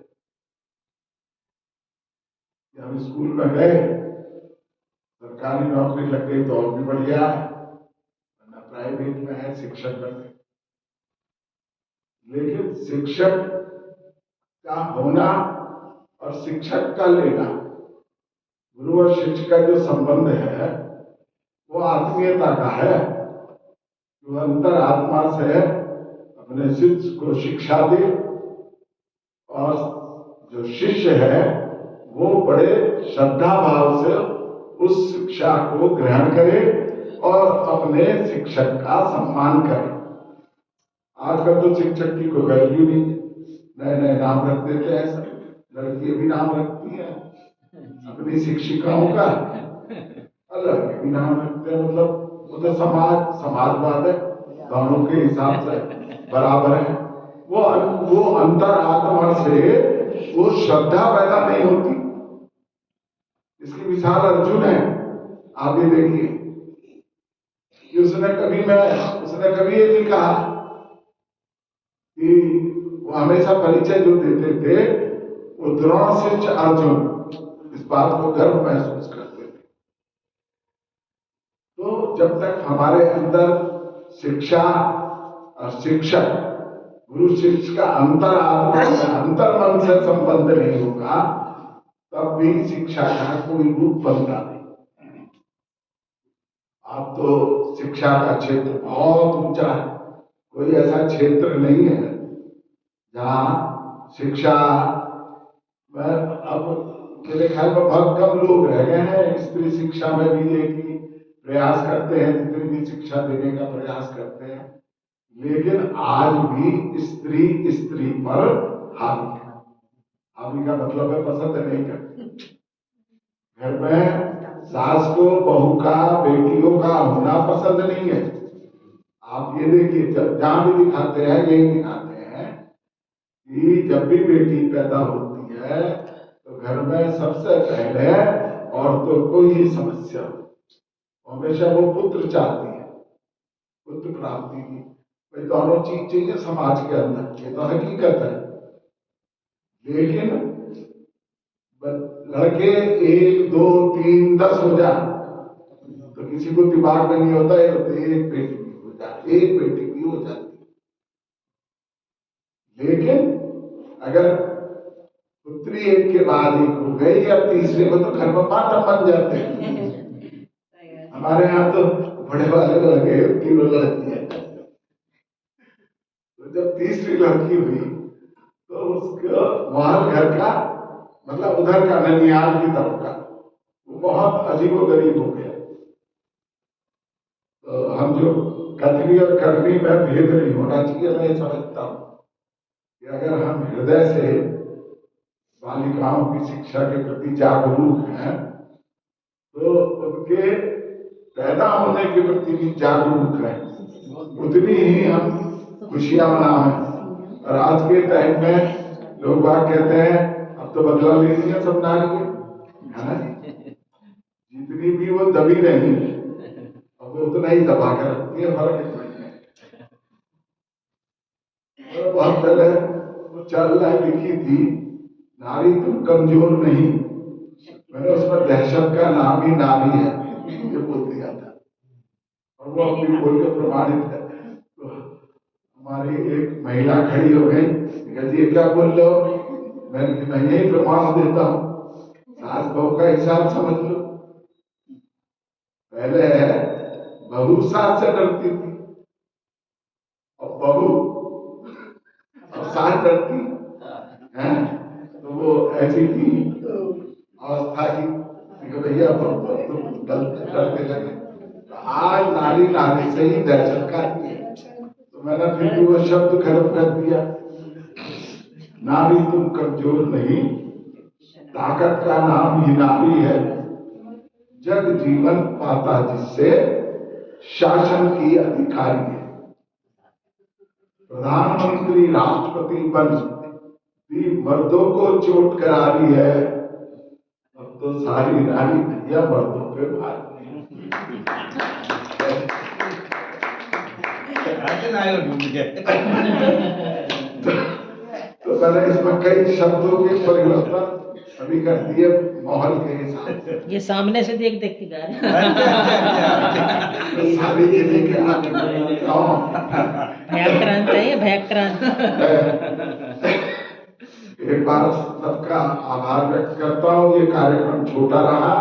हम स्कूल में गए, सरकारी नौकरी लग गई तो और भी बढ़िया है, वरना प्राइवेट में है शिक्षक बन गए। लेकिन शिक्षक का होना और शिक्षक का लेना, गुरु और शिष्य का जो संबंध है वो आत्मीयता का है, जो अंतर आत्मा से अपने शिष्य को शिक्षा दे, और जो शिष्य है वो बड़े श्रद्धा भाव से उस शिक्षा को ग्रहण करे और अपने शिक्षक का सम्मान करे। आजकल तो शिक्षक की कोई वैल्यू नहीं, नए नए नाम रख देते हैं, सब लड़कियां भी नाम रखती हैं अपनी शिक्षिकाओं का, और लड़के भी नाम रखते हैं। मतलब वो तो समाजवाद है, दोनों के हिसाब से बराबर है। वो अंतर आत्मा से वो श्रद्धा पैदा नहीं होती। इसकी मिसाल अर्जुन है, आप ये देखिए कि उसने कभी ये नहीं कहा कि वो हमेशा परिचय जो देते थे वो द्रोण शिष्य अर्जुन, इस बात को गर्व महसूस करते थे। तो जब तक हमारे अंदर शिक्षा और शिक्षक, गुरु शिष्य का अंतर आत्मा से, अंतर मन से संबंध नहीं होगा, तब भी शिक्षा का कोई रूप बनता नहीं। अब तो शिक्षा का क्षेत्र बहुत ऊंचा है, कोई ऐसा क्षेत्र नहीं है जहाँ शिक्षा में, अब मेरे ख्याल में बहुत कम लोग रह गए हैं स्त्री शिक्षा में भी ये कि प्रयास करते हैं, जितनी भी शिक्षा देने का प्रयास करते हैं, लेकिन आज भी स्त्री स्त्री पर हावी है। हावी का मतलब है पसंद नहीं करती। घर में सास को, बहू का, बेटियों का होना पसंद नहीं है। आप ये देखिए, जहां भी दिखाते हैं यही दिखाते हैं कि जब भी बेटी पैदा होती है तो घर में सबसे पहले औरतों को ही समस्या हो, हमेशा वो पुत्र चाहती है, पुत्र प्राप्ति की। भाई दोनों चीज चाहिए समाज के अंदर, ये तो हकीकत है। लेकिन लड़के 1, 2, 3, 10 हो जाए तो किसी को दिमाग में नहीं होता है, एक बेटी भी हो जाती, एक बेटी भी हो जाती। लेकिन अगर पुत्री एक के बाद एक हो गई या तीसरे को तो घर में मातम बन जाते हैं। हमारे यहाँ तो बड़े वाले लगे 3 लड़की है, तो जब तीसरी लड़की हुई तो उसको वहां घर का, मतलब उधर का ननियाल की तरफ का, वो बहुत अजीबोगरीब हो गया। तो हम जो कथनी और करनी में भेद नहीं होना चाहिए, मैं समझता हूँ कि अगर हम हृदय से बालिकाओं की शिक्षा के प्रति जागरूक हैं तो उनके पैदा होने के प्रति भी जागरूक हैं, उतनी ही हम खुशियां मनाएं। और आज के टाइम में लोग बात कहते हैं अब तो बदला ले लिया सब नारियां, जितनी भी वो दबी नहीं अब वो उतना ही दबा कर रखती है, फर्क इतना ही है। बहुत पहले वो चालना लिखी थी, नारी तुम कमजोर नहीं, मैंने उसमें दहशत का नाम ही नारी है ये बोल दिया था, और वो अपनी बोल के प्रमाणित है। तो हमारी एक महिला खड़ी हो गई, कहती ये क्या बोल रहे हो, मैं यही प्रमाण देता हूँ, सास बहू का हिसाब समझ लो। पहले बहू सास से डरती थी, और बहू और सास डरती है, तो वो ऐसी थी अवस्था की कि भैया तुम डरते लगे। तो आज नारी नारी से ही दहशत खाती है, तो मैंने फिर भी वो शब्द खत्म कर दिया, नारी तुम कमजोर नहीं, ताकत का नाम ही नारी है, जग जीवन पाता जिससे शासन की अधिकारी है। प्रधानमंत्री राष्ट्रपति बन भी मर्दों को चोट करा रही है, अब तो सारी नारी भैया मर्दों पे भारी तो मैंने इसमें कई शब्दों के परिवर्तन अभी कर दिए माहौल के हिसाब से। ये सामने से देख देख के गा रहे तो सारी जिले के आगे भयाक्रांत है ये भयाक्रांत। एक बार सबका आभार व्यक्त करता हूँ, ये कार्यक्रम छोटा रहा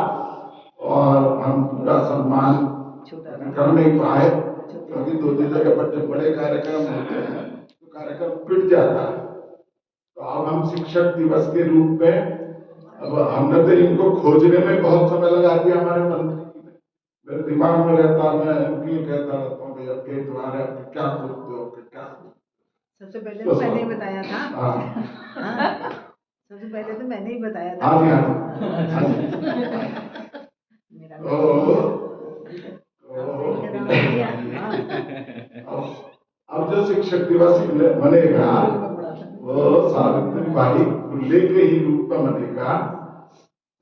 और हम पूरा सम्मान कर नहीं पाए, क्योंकि दूसरी जगह पर जब बड़े कार्यक्रम होते हैं तो कार्यक्रम पिट जाता है। तो अब हम शिक्षक दिवस के रूप में, अब हमने तो इनको खोजने में बहुत समय लगा दिया, हमारे मंत्री ने, मेरे दिमाग में रहता, मैं इनकी कहता रहता हूँ भैया के तुम्हारे क्या खोजते हो, क्या सबसे पहले तो मैंने ही बताया था। हाँ, सबसे पहले तो मैंने ही बताया था। हाँ जी, हाँ अब जो शिक्षक दिवस मनेगा वो सावित्रीबाई फुले के ही रूप में मनेगा।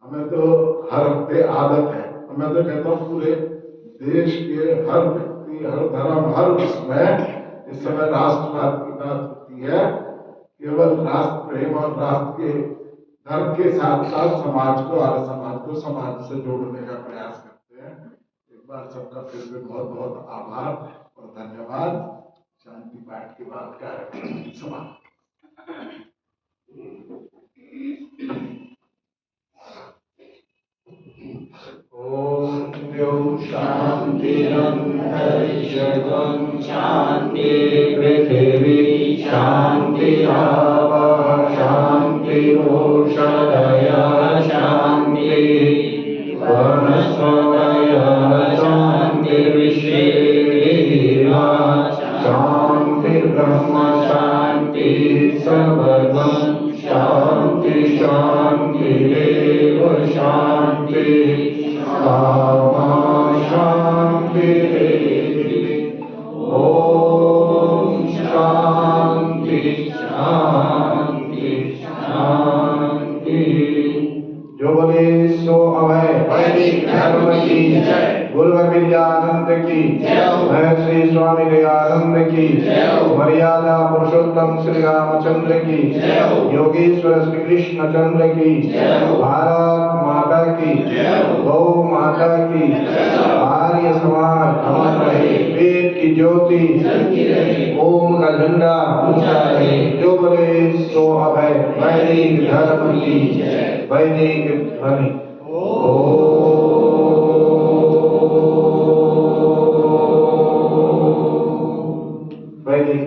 हमें तो हर हफ्ते आदत है, मैं तो कहता हूँ पूरे देश के हर व्यक्ति, हर धर्म, हर उसमें इस समय राष्ट्रवाद की बात होती है, केवल राष्ट्र प्रेम और राष्ट्र के धर्म के साथ साथ समाज को, आर्य समाज को समाज से जोड़ने का प्रयास करते हैं। एक बार सबका फिर से बहुत बहुत आभार और धन्यवाद। शांति पाठ के बाद कार्यक्रम समाप्त। ओम शांति शांति पृथ्वी शांति आवा शांति ओषधय शांति वनस्पतय शांति विश्वे शांति ब्रह्म शांति सर्वगम शांति शांति देव शांति सामा शांति। ओम शांति शांति शांति। जो बोले सो अभय वैदिक धर्म की जय, गुरु विद्यानंद की जय, श्री स्वामी दयानंद की जय, मर्यादा पुरुषोत्तम श्री रामचंद्र की जय, योगेश्वर श्री कृष्ण चंद्र की जय, भारत माता की जय, गौ माता की जय, आर्य समाज अमर रहे, वेद की ज्योति जलती रहे, ओम का झंडा ऊंचा रहे। जो बोले सो अभय वैदिक धर्म की जय, वैदिक ध्वनि। वैदिक